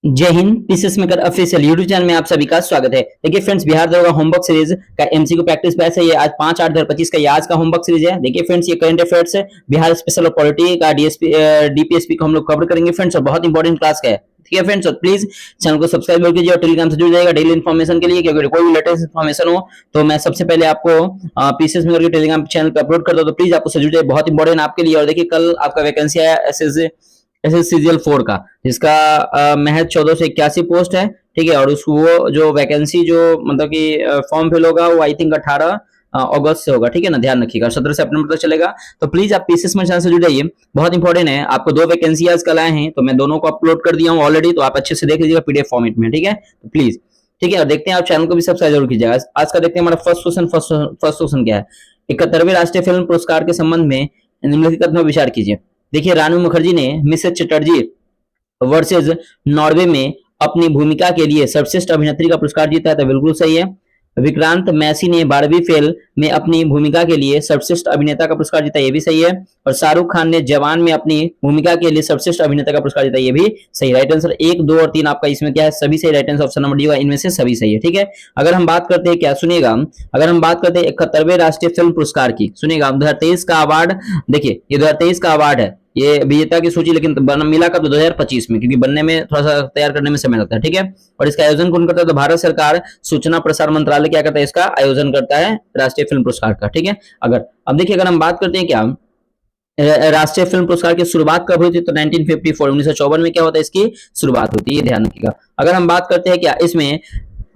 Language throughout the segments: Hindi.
जय Hind. PCS maker official YouTube channel में आप सभी का स्वागत है। देखिए फ्रेंड्स, बिहार दरोगा होमवर्क सीरीज का एमसीक्यू प्रैक्टिस बैच है। ये आज 5/8/2025 का ये आज का होमवर्क सीरीज है। देखिए फ्रेंड्स, ये करंट अफेयर्स है, बिहार स्पेशल और पॉलिटी का डीपीएसपी को हम लोग कवर करेंगे फ्रेंड्स, और बहुत इंपॉर्टेंट क्लास का है। ठीक है फ्रेंड्स, और प्लीज चैनल को सब्सक्राइब कीजिए और टेलीग्राम से जुड़ जाएगा डेली इन्फॉर्मेशन के लिए, क्योंकि कोई भी लेटेस्ट इन्फॉर्मेशन हो तो मैं सबसे पहले आपको पीसीएस मेकर के टेलीग्राम चैनल पर अपलोड करता हूं, तो प्लीज आपको से जुड़ जाए, बहुत इंपॉर्टेंट आपके लिए। और देखिए कल आपका वैकेंसी आया एसएससीजीएल 4 का, जिसका महज 1481 पोस्ट है। ठीक है, और उसको वो जो वैकेंसी जो मतलब कि फॉर्म फिल होगा वो आई थिंक 18 अगस्त से होगा। ठीक है ना, ध्यान रखिएगा, 17 सितंबर तक चलेगा। तो प्लीज आप पीसीएस में चैनल से जुड़ जाइए, बहुत इंपॉर्टेंट है। आपको 2 वैकेंसी आज कल आए हैं, तो मैं दोनों को अपलोड कर दिया हूँ ऑलरेडी, तो आप अच्छे से देख लीजिएगा पीडीएफ फॉर्मेट में। ठीक है, तो प्लीज ठीक है, और देखते हैं, आप चैनल को भी सब्सक्राइब जरूर कीजिएगा। आज का देखते हैं हमारा फर्स्ट क्वेश्चन क्या है। 71वें राष्ट्रीय फिल्म पुरस्कार के संबंध में निम्नलिखित कथनों पर विचार कीजिए। देखिए, रानू मुखर्जी ने मिसेस चटर्जी वर्सेस नॉर्वे में अपनी भूमिका के लिए सर्वश्रेष्ठ अभिनेत्री का पुरस्कार जीता है, तो बिल्कुल सही है। विक्रांत मैसी ने बारहवीं फेल में अपनी भूमिका के लिए सर्वश्रेष्ठ अभिनेता का पुरस्कार जीता, ये भी सही है। और शाहरुख खान ने जवान में अपनी भूमिका के लिए सर्वश्रेष्ठ अभिनेता का पुरस्कार जीता, ये भी सही। राइट आंसर 1, 2 और 3 आपका इसमें क्या है, सभी सही। Right answer option number D होगा, इनमें से सभी सही है। ठीक है, अगर हम बात करते हैं, क्या सुनिएगा, अगर हम बात करते हैं 71वें राष्ट्रीय फिल्म पुरस्कार की, सुनिएगा, 2023 का अवार्ड, देखिए ये 2023 का अवार्ड है, ये विजेता की सूची, लेकिन मिला कब, 2025 में, क्योंकि बनने में थोड़ा सा तैयार करने में समय लगता है। ठीक है, और इसका आयोजन कौन करता है, तो भारत सरकार सूचना प्रसारण मंत्रालय क्या करता है, इसका आयोजन करता है राष्ट्रीय फिल्म पुरस्कार का। ठीक है, अगर अब देखिए, अगर हम बात करते हैं क्या राष्ट्रीय फिल्म पुरस्कार की शुरुआत कब हुई थी, तो 1954 1954 में क्या होता है, इसकी शुरुआत होती है, ये ध्यान रखिएगा। अगर हम बात करते हैं क्या इसमें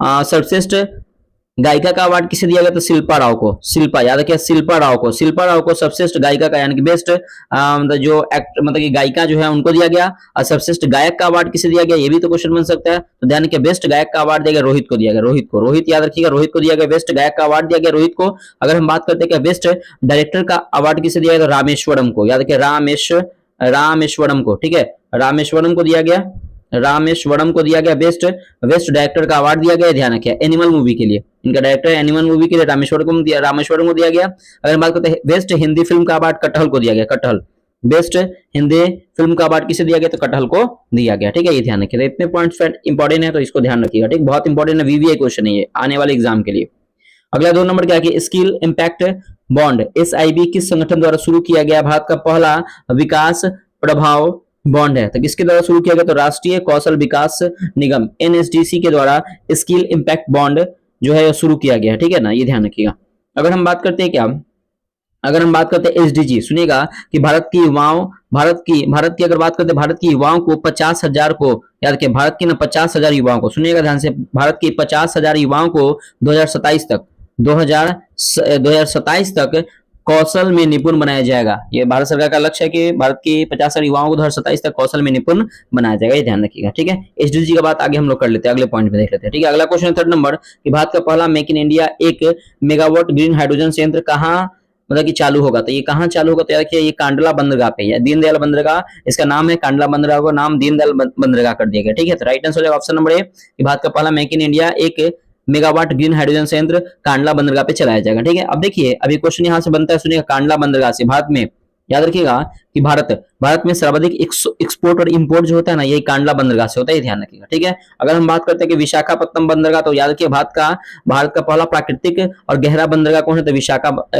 सर्वश्रेष्ठ गायिका का अवार्ड किसे दिया गया, तो शिल्पा राव को, शिल्पा याद रखिए, शिल्पा राव को सर्वश्रेष्ठ गायिका का, यानी कि बेस्ट मतलब जो एक्ट मतलब कि गायिका जो है उनको दिया गया। और सर्वश्रेष्ठ गायक का अवार्ड किसे दिया गया, ये भी तो क्वेश्चन बन सकता है। तो ध्यान रखिए, बेस्ट गायक का अवार्ड दिया गया रोहित को, दिया गया रोहित याद रखिएगा, रोहित को दिया गया बेस्ट गायक का अवार्ड, दिया गया रोहित को। अगर हम बात करते हैं बेस्ट डायरेक्टर का अवार्ड किसे दिया गया, रामेश्वरम को, याद रखिए रामेश्वरम को। ठीक है, रामेश्वरम को दिया गया, रामेश्वरम को दिया गया बेस्ट बेस्ट डायरेक्टर का अवार्ड दिया गया। ध्यान रखिए, एनिमल मूवी के लिए, इनका डायरेक्टर एनिमल मूवी के लिए रामेश्वरम को दिया गया। अगर हम बात करते हैं बेस्ट हिंदी फिल्म का अवार्ड कटहल को दिया गया, कटहल बेस्ट हिंदी फिल्म का अवार्ड किसे दिया गया, तो कटहल को दिया गया। ठीक है, ये ध्यान रखिए, इतने पॉइंट्स इंपॉर्टेंट है, तो इसको ध्यान रखिएगा। ठीक, बहुत इंपॉर्टेंट है, वीवीआई क्वेश्चन है ये आने वाले एग्जाम के लिए। अगला 2 नंबर क्या है, स्किल इंपैक्ट बॉन्ड एसआईबी किस संगठन द्वारा शुरू किया गया, भारत का पहला विकास प्रभाव बॉन्ड है, तो किसके द्वारा शुरू किया गया, तो राष्ट्रीय कौशल विकास निगम एनएसडीसी के द्वारा स्किल इंपैक्ट बॉन्ड जो है शुरू किया गया है। ठीक है ना, ये ध्यान रखिएगा। अगर हम बात करते हैं क्या, अगर हम बात करते हैं एसडीजी, सुनिएगा कि भारत की अगर बात करते हैं भारत की युवाओं को 50,000 को, याद रखिए भारत की ना 50,000 युवाओं को, सुनिएगा ध्यान से, भारत की 50,000 युवाओं को 2027 तक कौशल में निपुण बनाया जाएगा। ये भारत सरकार का लक्ष्य है कि भारत की 50,000 युवाओं को 2027 तक कौशल में निपुण बनाया जाएगा, ये ध्यान रखिएगा। ठीक है, एसडीजी का बात आगे हम लोग कर लेते हैं, अगले पॉइंट में देख लेते हैं। ठीक है, अगला क्वेश्चन 3rd नंबर कि भारत का पहला make in India 1 megawatt green hydrogen संयंत्र कहाँ मतलब कि चालू होगा, तो ये कहाँ चालू होगा, तो याद रखिए ये कांडला बंदरगाह पे है, दीनदयाल बंदरगाह, इसका नाम है कांडला बंदरगाह को नाम दीनदयाल बंदरगाह कर दिया गया। ठीक है, तो right answer option number A कि भारत का पहला make in India 1 megawatt green hydrogen संयंत्र कांडला बंदरगाह पे चलाया जाएगा। ठीक है, अब देखिए अभी क्वेश्चन यहां से बनता है, सुनिएगा, कांडला बंदरगाह से भारत में, याद रखिएगा कि भारत में सर्वाधिक एक्सपोर्ट और इंपोर्ट जो होता है ना, यही कांडला बंदरगाह से होता है, ध्यान रखिएगा। ठीक है, अगर हम बात करते हैं कि विशाखापत्तनम बंदरगाह, तो याद रखिए भारत का पहला प्राकृतिक और गहरा बंदरगाह कौन है, तो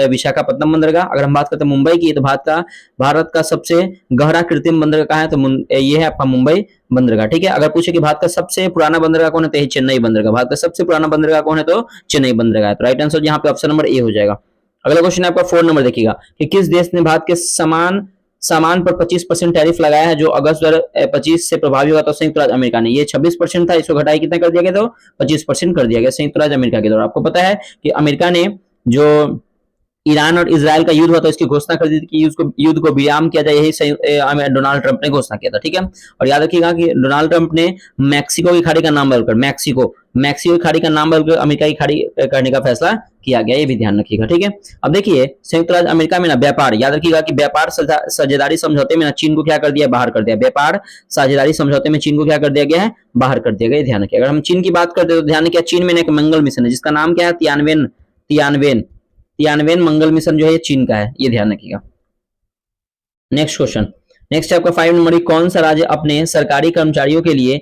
विशाखापत्तनम बंदरगाह। अगर हम बात करते हैं मुंबई की, तो भारत का सबसे गहरा कृत्रिम बंदरगाह कहाँ है, तो ये है आपका मुंबई बंदरगाह। ठीक है, अगर पूछे कि भारत का सबसे पुराना बंदरगाह कौन है, तो चेन्नई बंदरगाह, भारत का सबसे पुराना बंदरगाह कौन है, तो चेन्नई बंदरगाह। तो राइट आंसर यहाँ पे ऑप्शन नंबर ए हो जाएगा। अगला क्वेश्चन है आपका 4 नंबर, देखिएगा कि किस देश ने भारत के सामान पर 25% टैरिफ लगाया है, जो अगस्त 2025 से प्रभावी होगा, तो संयुक्त राज्य अमेरिका ने। ये 26% था, इसको घटाई कितना कर दिया गया, तो 25% कर दिया गया संयुक्त राज्य अमेरिका के द्वारा। आपको पता है कि अमेरिका ने जो ईरान और इजराइल का युद्ध हुआ था, इसकी घोषणा कर दी थी कि युद्ध को विराम किया जाए, यही डोनाल्ड ट्रंप ने घोषणा किया था। ठीक है, और याद रखिएगा कि डोनाल्ड ट्रंप ने मैक्सिको की खाड़ी का नाम बदलकर मैक्सिको की खाड़ी का नाम बदलकर अमेरिका की खाड़ी करने का फैसला किया गया, ये भी ध्यान रखिएगा। ठीक है, अब देखिए संयुक्त राज्य अमेरिका में ना व्यापार, याद रखिएगा कि व्यापार साझेदारी समझौते में ना चीन को क्या कर दिया, बाहर कर दिया। व्यापार साझेदारी समझौते में चीन को क्या कर दिया गया है, बाहर कर दिया गया, ध्यान रखिएगा। अगर हम चीन की बात करते हैं, तो ध्यान रखिएगा चीन में एक मंगल मिशन है, जिसका नाम क्या है, तियानवेन मंगल मिशन जो है ये चीन का है, ये ध्यान रखिएगा। नेक्स्ट क्वेश्चन, नेक्स्ट आपका 5 नंबर, कौन सा राज्य अपने सरकारी कर्मचारियों के लिए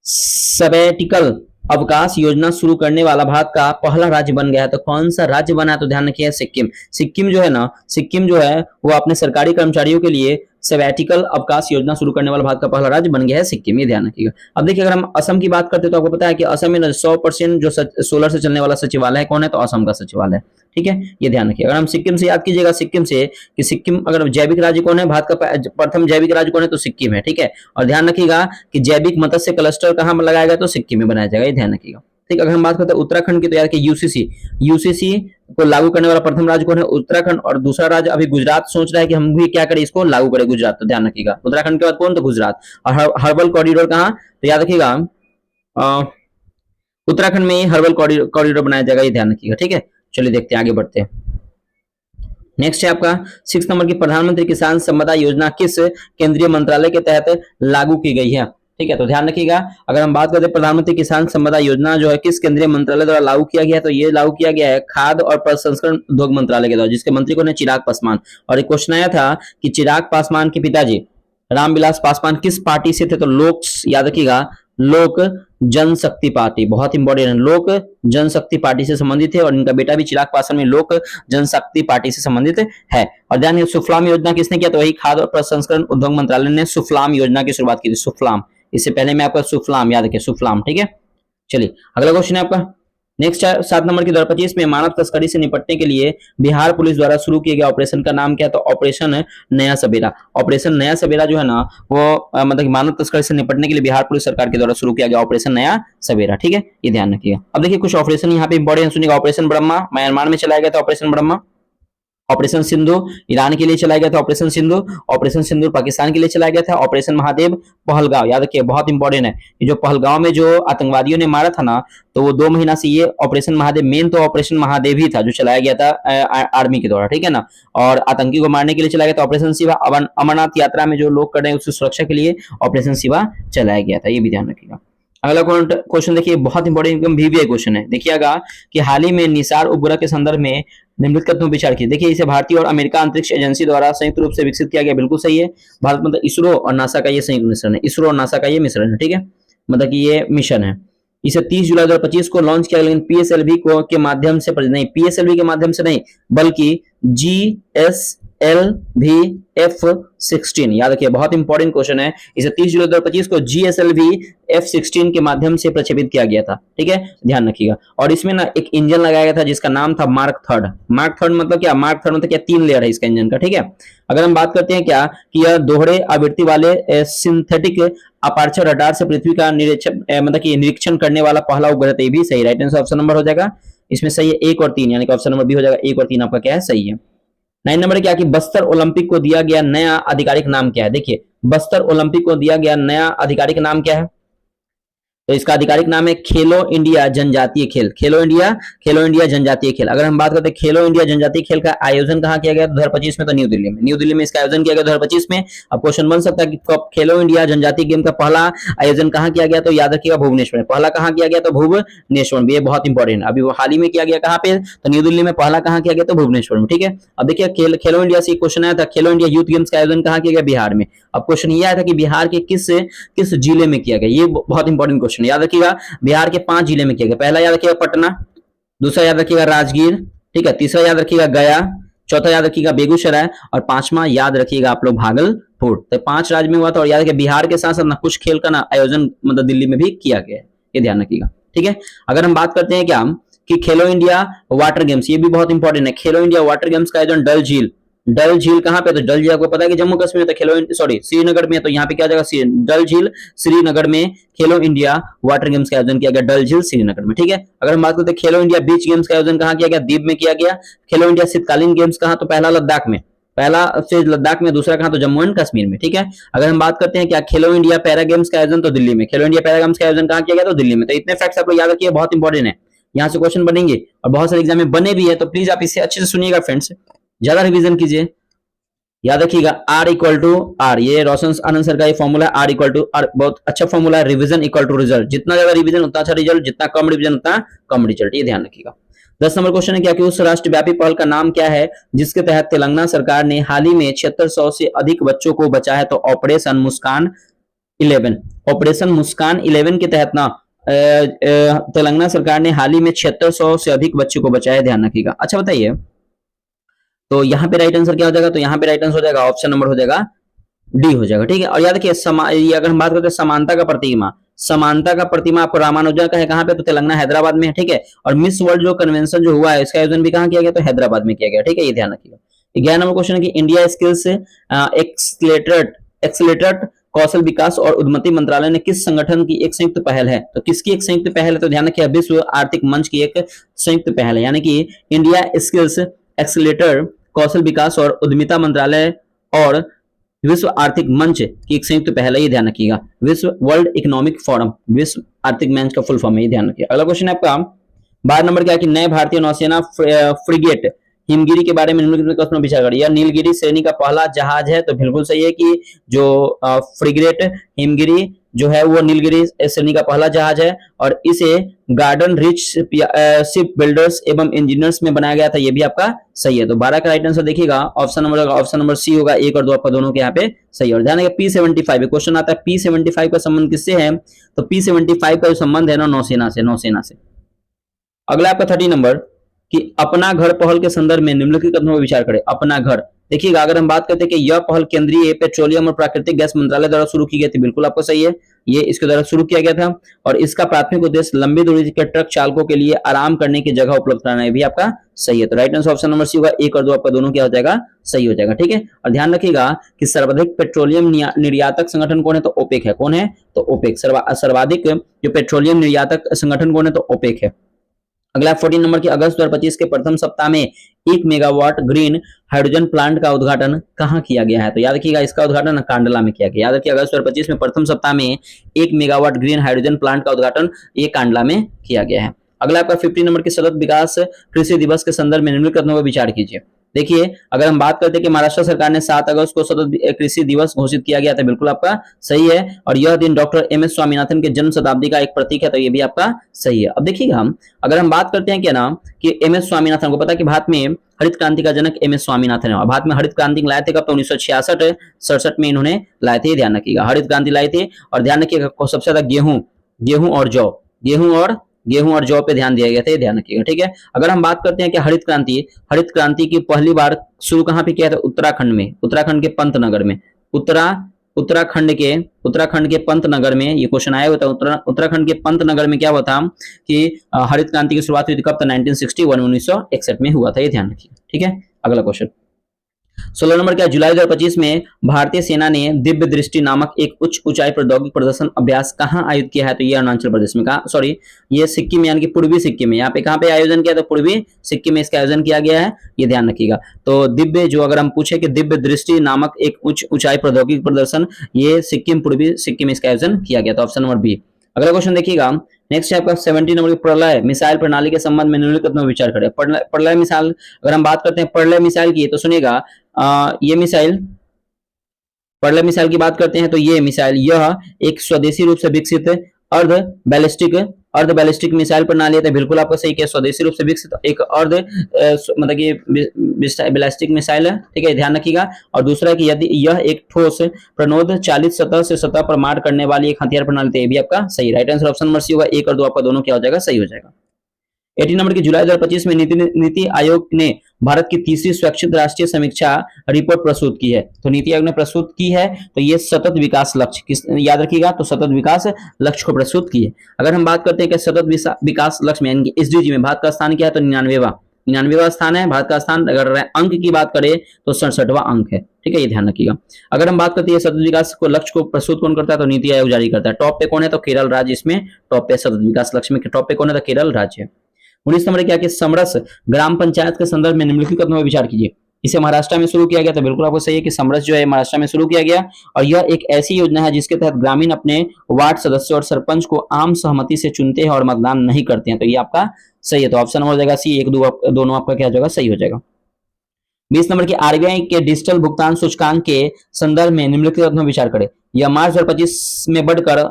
सबैटिकल अवकाश योजना शुरू करने वाला भारत का पहला राज्य बन गया है। तो कौन सा राज्य बना है? तो ध्यान रखिए सिक्किम। सिक्किम जो है ना, सिक्किम जो है वो अपने सरकारी कर्मचारियों के लिए सबैटिकल अवकाश योजना शुरू करने वाला भारत का पहला राज्य बन गया है सिक्किम, ये ध्यान रखिएगा। अब देखिए, अगर हम असम की बात करते हैं तो आपको पता है कि असम में 100% जो सोलर से चलने वाला सचिवालय है कौन है? तो असम का सचिवालय, ठीक है, ये ध्यान रखिए। अगर हम सिक्किम से याद कीजिएगा, सिक्किम से कि सिक्किम अगर जैविक राज्य कौन है, भारत का प्रथम जैविक राज्य कौन है? तो सिक्किम है, ठीक है। और ध्यान रखिएगा कि जैविक मत्स्य क्लस्टर कहाँ लगाया गया? तो सिक्किम में बनाया जाएगा, ये ध्यान रखिएगा, ठीक। अगर हम बात करते हैं उत्तराखंड की तो याद कि यूसीसी, यूसीसी को लागू करने वाला प्रथम राज्य कौन है? उत्तराखंड। और दूसरा राज्य अभी गुजरात सोच रहा है कि हम भी क्या करें, इसको लागू करें, गुजरात। तो ध्यान रखिएगा, उत्तराखंड के बाद कौन? तो गुजरात। और हर्बल कॉरिडोर कहाँ? तो याद रखिएगा उत्तराखंड में हर्बल कॉरिडोर बनाया जाएगा, ये ध्यान रखिएगा, ठीक है। चलिए देखते हैं, आगे बढ़ते हैं। नेक्स्ट है आपका 6 नंबर की प्रधानमंत्री किसान संपदा योजना किस केंद्रीय मंत्रालय के तहत लागू की गई है? ठीक है, तो ध्यान रखिएगा, अगर हम बात करते हैं प्रधानमंत्री किसान संपदा योजना जो है किस केंद्रीय मंत्रालय द्वारा लागू किया गया है, तो ये लागू किया गया है खाद्य और प्रसंस्करण उद्योग मंत्रालय के द्वारा, जिसके मंत्री कौन है? चिराग पासवान। और एक क्वेश्चन आया था कि चिराग पासवान के पिताजी रामविलास पासवान किस पार्टी से थे? तो लोक, याद रखिएगा, लोक जनशक्ति पार्टी, बहुत इंपॉर्टेंट है, लोक जनशक्ति पार्टी से संबंधित है। और इनका बेटा भी चिराग पासवान में लोक जनशक्ति पार्टी से संबंधित है। और ध्यान रखिए, सुफलाम योजना किसने किया? तो वही खाद्य और प्रसंस्करण उद्योग मंत्रालय ने सुफलाम योजना की शुरुआत की थी, सुफलाम। इससे पहले मैं आपका सुफलाम, याद रखिए सुफलाम, ठीक है। चलिए अगला क्वेश्चन है आपका नेक्स्ट है 7 नंबर की 2025 में मानव तस्करी से निपटने के लिए बिहार पुलिस द्वारा शुरू किए गए ऑपरेशन का नाम क्या है? तो ऑपरेशन नया सवेरा। ऑपरेशन नया सवेरा जो है ना वो मतलब मानव तस्करी से निपटने के लिए बिहार पुलिस सरकार के द्वारा शुरू किया गया ऑपरेशन नया सवेरा, ठीक है, ये ध्यान रखिएगा। अब देखिए कुछ ऑपरेशन यहाँ पे इंपॉर्टेंट सुनिएगा। ऑपरेशन ब्रह्मा म्यांमार में चलाया गया था, operation Brahma. Operation Sindhu Iran के लिए चलाया गया था, ऑपरेशन सिंधु। ऑपरेशन सिंधु पाकिस्तान के लिए चलाया गया था। ऑपरेशन महादेव पहलगांव, याद रखिए बहुत इंपॉर्टेंट है, ये जो पहलगांव में जो आतंकवादियों ने मारा था ना, तो वो 2 महीना से ये ऑपरेशन महादेव, मेन तो ऑपरेशन महादेव ही था जो चलाया गया था आर्मी के द्वारा, ठीक है ना। और आतंकी को मारने के लिए चलाया गया था ऑपरेशन शिवा। अमरनाथ यात्रा में जो लोग कर रहे हैं उसकी सुरक्षा के लिए ऑपरेशन शिवा चलाया गया था, ये भी ध्यान रखिएगा। अगला क्वेश्चन देखिए, बहुत इंपॉर्टेंट एकदम वीवीआई क्वेश्चन है। देखिएगा कि हाल ही में निसार उपग्रह के संदर्भ में निम्नलिखित कथनों पर विचार किया। देखिए इसे भारतीय और अमेरिका अंतरिक्ष एजेंसी द्वारा संयुक्त रूप से विकसित किया गया, बिल्कुल सही है। भारत मतलब इसरो और नासा का ये संयुक्त मिश्रण है, इसरो और नासा का ये मिश्रण है, ठीक है, मतलब कि ये मिशन है। इसे 30 जुलाई 2025 को लॉन्च किया, लेकिन पीएसएलवी को के माध्यम से नहीं, पीएसएलवी के माध्यम से नहीं, बल्कि GSLV-F16, याद रखिए बहुत इंपॉर्टेंट क्वेश्चन है। इसे 30 जुलाई 2025 को GSLV-F16 के माध्यम से प्रक्षेपित किया गया था, ठीक है, ध्यान रखिएगा। और इसमें ना एक इंजन लगाया गया था जिसका नाम था मार्क थर्ड। मार्क थर्ड मतलब क्या? मार्क थर्ड मतलब क्या? 3 लेयर है इसका इंजन का, ठीक है। अगर हम बात करते हैं क्या कि यह दोहरे आवृत्ति वाले सिंथेटिक अपर्चर रडार से पृथ्वी का निरीक्षण मतलब कि निरीक्षण करने वाला पहला उपग्रह, तो ये भी सही, राइट आंसर ऑप्शन नंबर हो जाएगा इसमें सही है 1 और 3, यानी कि ऑप्शन नंबर बी हो जाएगा। 1 और 3 आपका क्या है? सही है। 9 नंबर क्या कि बस्तर ओलंपिक को दिया गया नया आधिकारिक नाम क्या है? देखिए बस्तर ओलंपिक को दिया गया नया आधिकारिक नाम क्या है? तो इसका आधिकारिक नाम है खेलो इंडिया जनजातीय खेल, खेलो इंडिया जनजातीय खेल। अगर हम बात करते हैं खेलो इंडिया जनजातीय खेल का आयोजन कहाँ किया गया 2025 में? तो न्यू दिल्ली में, न्यू दिल्ली में इसका आयोजन किया गया 2025 में। अब क्वेश्चन बन सकता है कि खेलो इंडिया जनजातीय गेम का पहला आयोजन कहाँ किया गया? तो याद रखिएगा भुवनेश्वर में। पहला कहाँ किया गया? तो भुवनेश्वर में, ये बहुत इंपॉर्टेंट है। अभी वो हाल ही में किया गया कहाँ पे? तो न्यू दिल्ली में। पहला कहाँ किया गया? तो भुवनेश्वर में, ठीक है। अब देखिए खेलो इंडिया से क्वेश्चन आया था, खेलो इंडिया यूथ गेम्स का आयोजन कहाँ किया गया? बिहार में। अब क्वेश्चन ये आया था कि बिहार के किस जिले में किया गया? ये बहुत इंपॉर्टेंट क्वेश्चन, याद रखिएगा बिहार के 5 जिले में किया गया। पहला याद रखिएगा पटना, दूसरा याद रखिएगा राजगीर, ठीक है, तीसरा याद रखिएगा गया, चौथा याद रखिएगा बेगूसराय, और 5वां याद रखिएगा आप लोग भागलपुर। तो 5 राज्य में हुआ था। और याद रखिए बिहार के साथ साथ ना कुछ खेल का ना आयोजन मतलब दिल्ली में भी किया गया है, ये ध्यान रखिएगा, ठीक है। अगर हम बात करते हैं क्या कि खेलो इंडिया वाटर गेम्स, ये भी बहुत इंपॉर्टेंट है। खेलो इंडिया वाटर गेम्स का आयोजन डल झील कहाँ पे? तो डल झील आपको पता है कि जम्मू कश्मीर में, तो खेलो सॉरी श्रीनगर में, तो यहाँ पे क्या जाएगा? डल झील श्रीनगर में खेलो इंडिया वाटर गेम्स का आयोजन किया गया, डल झील श्रीनगर में, ठीक है। अगर हम बात करते हैं खेलो इंडिया बीच गेम्स का आयोजन कहाँ किया गया? दीव में किया गया। खेलो इंडिया शीतकालीन गेम्स कहाँ? तो पहला लद्दाख में, पहला फेज लद्दाख में, दूसरा कहाँ? तो जम्मू एंड कश्मीर में, ठीक है। अगर हम बात करते हैं क्या खेलो इंडिया पैरा गेम्स का आयोजन, तो दिल्ली में। खेलो इंडिया पैरा गेम्स का आयोजन कहाँ किया गया? तो दिल्ली में। तो इतने फैक्ट्स आप लोग याद रखिए, बहुत इंपॉर्टेंट है, यहाँ से क्वेश्चन बनेंगे और बहुत सारे एग्जाम में बने भी है, तो प्लीज आप इसे अच्छे से सुनिएगा फ्रेंड्स, ज्यादा रिविजन कीजिए। याद रखिएगा R इक्वल टू R, ये रोशन आनंद सर का ये formula R equal to R, बहुत अच्छा फॉर्मूला है। रिवीजन इक्वल टू रिजल्ट, जितना ज्यादा रिवीजन उतना अच्छा रिजल्ट, जितना कम रिवीजन उतना कम रिजल्ट, ये ध्यान रखिएगा। 10 नंबर क्वेश्चन है क्या कि उस राष्ट्रव्यापी पहल का नाम क्या है जिसके तहत तेलंगाना सरकार ने हाल ही में 7600 से अधिक बच्चों को बचाया? तो ऑपरेशन मुस्कान 11 ऑपरेशन मुस्कान 11 के तहत ना तेलंगाना सरकार ने हाल ही में 7600 से अधिक बच्चों को बचाया, ध्यान रखिएगा। अच्छा बताइए, तो यहाँ पे राइट आंसर क्या हो जाएगा? तो यहाँ पे राइट आंसर हो जाएगा ऑप्शन नंबर हो जाएगा डी हो जाएगा। ठीक है, और याद रखिए ये अगर हम बात करते हैं समानता का प्रतिमा, समानता का प्रतिमा आपको रामानुजन का है कहाँ पे? तो तेलंगाना हैदराबाद में है। ठीक है, और मिस वर्ल्ड जो कन्वेंशन जो हुआ है इसका आयोजन भी कहाँ किया गया? तो हैदराबाद में किया गया। ठीक है, ये ध्यान रखिएगा। 11 नंबर क्वेश्चन है कि इंडिया स्किल्स एक्सलेटेड कौशल विकास और उन्नति मंत्रालय ने किस संगठन की एक संयुक्त पहल है? तो किसकी एक संयुक्त पहल है? तो ध्यान रखिए विश्व आर्थिक मंच की एक संयुक्त पहल है, यानी कि इंडिया स्किल्स एक्सलेटर कौशल विकास और उद्यमिता मंत्रालय और विश्व आर्थिक मंच की एक संयुक्त पहल है, ये ध्यान रखिएगा। विश्व वर्ल्ड इकोनॉमिक फोरम, विश्व आर्थिक मंच का फुल फॉर्म है, ये ध्यान रखिएगा। अगला क्वेश्चन है आपका 12 नंबर क्या है कि नए भारतीय नौसेना फ्रिगेट हिमगिरी के बारे में निम्नलिखित में विचार करिए। यह नीलगिरी श्रेणी का पहला जहाज है, तो बिल्कुल सही है कि जो फ्रिगेट हिमगिरी जो है वो नीलगिरी श्रेणी का पहला जहाज है और इसे गार्डन रिच शिप बिल्डर्स एवं इंजीनियर्स में बनाया गया था, ये भी आपका सही है। तो 12 का राइट आंसर देखिएगा ऑप्शन नंबर सी होगा। 1 और 2 आपका दोनों के यहाँ पे सही है। और ध्यान रखिए P75 क्वेश्चन आता है, P75 का संबंध किससे है? तो P75 का जो संबंध है ना नौसेना से, नौसेना से। अगला आपका 30 नंबर कि अपना घर पहल के संदर्भ में निम्नलिखित कथनों पर विचार करें। अपना घर, देखिएगा अगर हम बात करते हैं कि यह पहल केंद्रीय पेट्रोलियम और प्राकृतिक गैस मंत्रालय द्वारा शुरू की गई थी, बिल्कुल आपको सही है, ये इसके द्वारा शुरू किया गया था और इसका प्राथमिक उद्देश्य लंबी दूरी के ट्रक चालकों के लिए आराम करने की जगह उपलब्ध कराना है, भी आपका सही है। तो right answer option number C होगा। 1 और 2 आपका दोनों क्या हो जाएगा? सही हो जाएगा। ठीक है, और ध्यान रखिएगा कि सर्वाधिक पेट्रोलियम निर्यातक संगठन कौन है? तो ओपेक है। कौन है? तो ओपेक। सर्वाधिक जो पेट्रोलियम निर्यातक संगठन कौन है? तो ओपेक है। अगला 14 नंबर की अगस्त 2025 के प्रथम सप्ताह में 1 मेगावाट ग्रीन हाइड्रोजन प्लांट का उद्घाटन कहां किया गया है? तो याद रखिएगा इसका उद्घाटन कांडला में किया गया। याद रखिए अगस्त 2025 में प्रथम सप्ताह में 1 मेगावाट ग्रीन हाइड्रोजन प्लांट का उद्घाटन ये कांडला में किया गया है। अगला आपका 15 नंबर की सतत विकास कृषि दिवस के संदर्भ में निम्नलिखित कथनों पर विचार कीजिए। देखिए अगर हम बात करते हैं कि महाराष्ट्र सरकार ने 7 अगस्त को सतत कृषि दिवस घोषित किया गया था, बिल्कुल आपका सही है। और यह दिन डॉक्टर एम एस स्वामीनाथन के जन्म शताब्दी का एक प्रतीक है, तो ये भी आपका सही है। अब देखिएगा अगर हम बात करते हैं क्या नाम कि एम एस स्वामीनाथन को पता है कि भारत में हरित क्रांति का जनक एम एस स्वामीनाथन है। भारत में हरित क्रांति लाए थे कब? तो 1966-67 में इन्होंने लाए थे, ध्यान रखिएगा हरित क्रांति लाए थे। और ध्यान रखिएगा सबसे ज्यादा गेहूं और जौ पे ध्यान दिया गया था, ध्यान रखिएगा। ठीक है, अगर हम बात करते हैं कि हरित क्रांति की पहली बार शुरू कहां पे किया था? उत्तराखंड में, उत्तराखंड के पंतनगर में। उत्तराखंड के पंतनगर में ये क्वेश्चन आया हुआ था। उत्तराखंड के पंतनगर में क्या हुआ था कि हरित क्रांति की शुरुआत हुई थी कब? 1961 में हुआ था, ये ध्यान रखिए। ठीक है, अगला क्वेश्चन 16 नंबर क्या? जुलाई 2025 में भारतीय सेना ने दिव्य दृष्टि नामक एक उच्च ऊंचाई प्रौद्योगिक प्रदर्शन अभ्यास कहां आयोजित किया है? तो ये अरुणाचल प्रदेश में, कहा सॉरी ये सिक्किम यानी कि पूर्वी सिक्किम में। यहाँ पे कहां पे आयोजन किया? तो पूर्वी सिक्किम में इसका आयोजन किया गया है, ये ध्यान रखिएगा। तो दिव्य जो अगर हम पूछे कि दिव्य दृष्टि नामक एक उच्च ऊंचाई प्रौद्योगिक प्रदर्शन, ये सिक्किम पूर्वी सिक्किम में इसका आयोजन किया गया था, ऑप्शन नंबर बी। अगला क्वेश्चन देखिएगा नेक्स्ट है आपका 17 नंबर प्रलय मिसाइल प्रणाली के संबंध में निम्नलिखित में विचार करें। प्रलय मिसाइल अगर हम बात करते हैं प्रलय मिसाइल की, तो सुनिएगा ये मिसाइल प्रलय मिसाइल की बात करते हैं तो ये मिसाइल यह एक स्वदेशी रूप से विकसित अर्ध बैलिस्टिक मिसाइल प्रणाली है। तो बिल्कुल आपको सही किया, स्वदेशी रूप से विकसित एक मतलब कि बैलिस्टिक मिसाइल है। ठीक है, ध्यान रखिएगा। और दूसरा है कि यदि यह एक ठोस प्रणोद चालित सतह से सतह पर मार करने वाली एक हथियार प्रणाली, तो ये भी आपका सही। Right answer option number C होगा। 1 और 2 आपका दोनों क्या हो जाएगा? सही हो जाएगा। 18 नंबर की जुलाई 2025 में नीति आयोग ने भारत की तीसरी स्वैच्छित राष्ट्रीय समीक्षा रिपोर्ट प्रस्तुत की है। तो नीति आयोग ने प्रस्तुत की है, तो ये सतत विकास लक्ष्य किस याद रखिएगा, तो सतत विकास लक्ष्य को प्रस्तुत की है। अगर हम बात करते हैं कि सतत विकास लक्ष्य में यानी एसडीजी में भारत का स्थान क्या है? तो 99वां स्थान है भारत का स्थान। अगर अंक की बात करें तो 67वां अंक है। ठीक है, ये ध्यान रखिएगा। अगर हम बात करते हैं सतत विकास को लक्ष्य को प्रस्तुत कौन करता है? तो नीति आयोग जारी करता है। टॉप पे कौन है? तो केरल राज्य इसमें टॉप पे सतत विकास लक्ष्य में टॉप पे कौन है? तो केरल राज्य। 19 नंबर क्या कि समरस ग्राम पंचायत के संदर्भ में निम्नलिखित कथनों पर विचार कीजिए। इसे महाराष्ट्र में शुरू किया गया, तो बिल्कुल आपको सही है कि समरस जो है महाराष्ट्र में शुरू किया गया और यह एक ऐसी योजना है जिसके तहत ग्रामीण अपने वार्ड सदस्य और सरपंच को आम सहमति से चुनते हैं और मतदान नहीं करते हैं। तो ये आपका सही है। तो ऑप्शन नंबर हो जाएगा सी। 1 2 दोनों आपका क्या हो जाएगा? सही हो जाएगा। 20 नंबर की आरबीआई के डिजिटल भुगतान सूचकांक के संदर्भ में निम्नलिखित कथनों पर विचार करें। यह मार्च 2025 में बढ़कर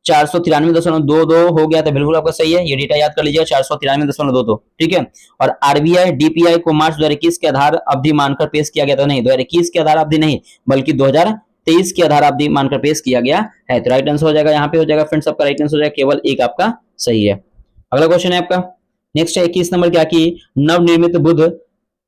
493.22 हो गया, तो बिल्कुल आपका सही है। ये डेटा याद कर लीजिए 493.22। ठीक है, और आरबीआई डीपीआई को मार्च 2021 के आधार अवधि मानकर पेश किया गया था। नहीं, 2021 के आधार अवधि नहीं बल्कि 2023 23 की आधार अवधि मानकर पेश किया गया है। तो राइट आंसर हो जाएगा, यहाँ पे हो जाएगा फ्रेंड्स आपका राइट आंसर हो जाएगा, केवल एक आपका सही है। अगला क्वेश्चन है आपका नेक्स्ट है 21 नंबर क्या कि नवनिर्मित बुद्ध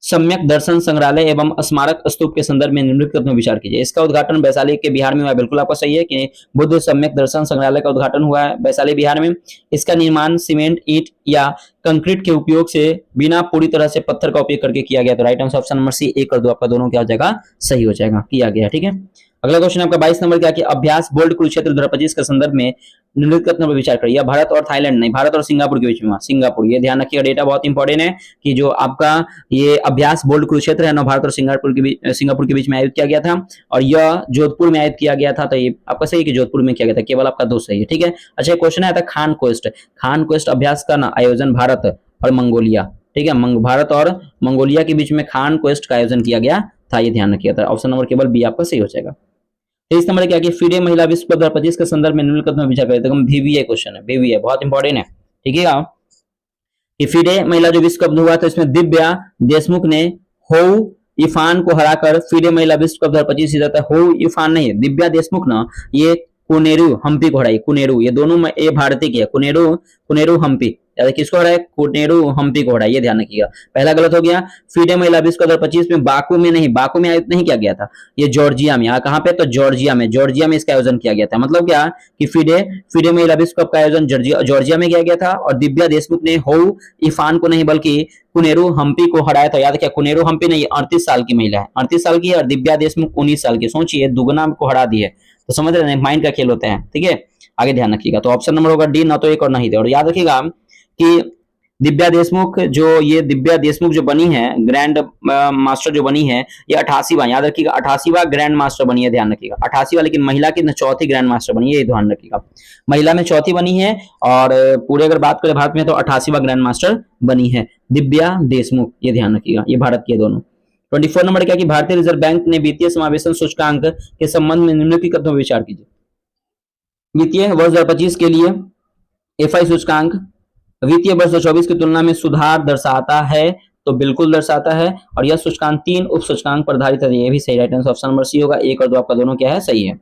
सम्यक दर्शन संग्रहालय एवं स्मारक स्तूप के संदर्भ में निम्नलिखित में विचार कीजिए। इसका उद्घाटन वैशाली के बिहार में हुआ है। बिल्कुल आपका सही है कि बुद्ध सम्यक दर्शन संग्रहालय का उद्घाटन हुआ है वैशाली बिहार में। इसका निर्माण सीमेंट, ईंट या कंक्रीट के उपयोग से बिना पूरी तरह से पत्थर का उपयोग करके किया गया। तो right answer option number C 1 और 2 आपका दोनों क्या हो जाएगा, सही हो जाएगा, किया गया। ठीक है, अगला क्वेश्चन आपका 22 नंबर क्या कि अभ्यास बोल्ट कुरुक्षेत्र 2025 के संदर्भ में निम्नलिखित पर विचार करिए। भारत और थाईलैंड नहीं, भारत और सिंगापुर के बीच में, सिंगापुर, ये ध्यान रखिएगा, डेटा बहुत इंपॉर्टेंट है कि जो आपका ये अभ्यास बोल्ट कुरुक्षेत्र है ना, भारत और सिंगापुर के बीच में आयोजित किया गया था और यह जोधपुर में आयोजित किया गया था। तो ये आपका सही है कि जोधपुर में किया गया था, केवल आपका 2 सही है। ठीक है, अच्छा क्वेश्चन आया था खान क्वेस्ट अभ्यास का ना आयोजन भारत और मंगोलिया, ठीक है, भारत और मंगोलिया के बीच में खान क्वेस्ट का आयोजन किया गया था, ये ध्यान रखिएगा। ऑप्शन नंबर केवल बी आपका सही हो जाएगा। 23 नंबर क्या कि फीडे महिला विश्व कप 2025 के संदर्भ में निम्नलिखित में विचार करें। तो VVA क्वेश्चन है, VVA बहुत इंपॉर्टेंट है। ठीक है, कि फीडे महिला जो विश्व कप हुआ था इसमें दिव्या देशमुख ने होउ इफान को हराकर फीडे महिला विश्व कप 2025 जीता था। होउ इफान नहीं, दिव्या देशमुख ना ये कुनेरू हम्पी को हराई। कुनेरू, ये दोनों में ये भारतीय की है। कुनेरू हम्पी, याद किसको हराया, कुनेरू हम्पी को हराया, ये ध्यान रखिएगा। पहला गलत हो गया। फीडे महिला विश्व कप 2025 में बाकू में नहीं, बाकू में आयोजित नहीं किया गया था, ये जॉर्जिया में। कहां पे, तो जॉर्जिया में इसका आयोजन किया गया था। मतलब क्या कि फीडे महिला विश्व कप का आयोजन जॉर्जिया में किया गया था और दिव्या देशमुख ने होउ इफान को नहीं बल्कि कुनेरू हम्पी को हराया था। याद क्या, कुनेरू हम्पी नहीं, 38 साल की महिला है, 38 साल की है, और दिव्या देशमुख 19 साल की। सोचिए दुगना को हरा दी है, तो समझ रहे हैं, माइंड का खेल होता है। ठीक है, आगे ध्यान रखिएगा। तो ऑप्शन नंबर होगा डी, ना तो एक और नहीं थे। और याद रखिएगा कि दिव्या देशमुख जो बनी है ग्रैंड मास्टर जो बनी है, ये 88वां, याद रखिएगा 88वां ग्रैंड मास्टर बनी है, ध्यान रखिएगा 88वां, लेकिन महिला की चौथी ग्रैंड मास्टर बनी है, ये ध्यान रखिएगा। महिला में चौथी बनी है और पूरे अगर बात करें भारत में तो 88वां ग्रैंड मास्टर बनी है दिव्या देशमुख, ये ध्यान रखिएगा, ये भारत की है दोनों। 24 नंबर क्या कि भारतीय रिजर्व बैंक ने वित्तीय समावेशन सूचकांक के संबंध में निम्नलिखित कथनों पर विचार कीजिए। वित्तीय वर्ष 2025 के लिए एफआई सूचकांक वित्तीय वर्ष 2024 की तुलना में सुधार दर्शाता है, तो बिल्कुल दर्शाता है। और यह सूचकांक 3 उप सूचकांक पर आधारित है, ये भी सही। Right answer option number C होगा, 1 और 2 आपका दोनों क्या है, सही है।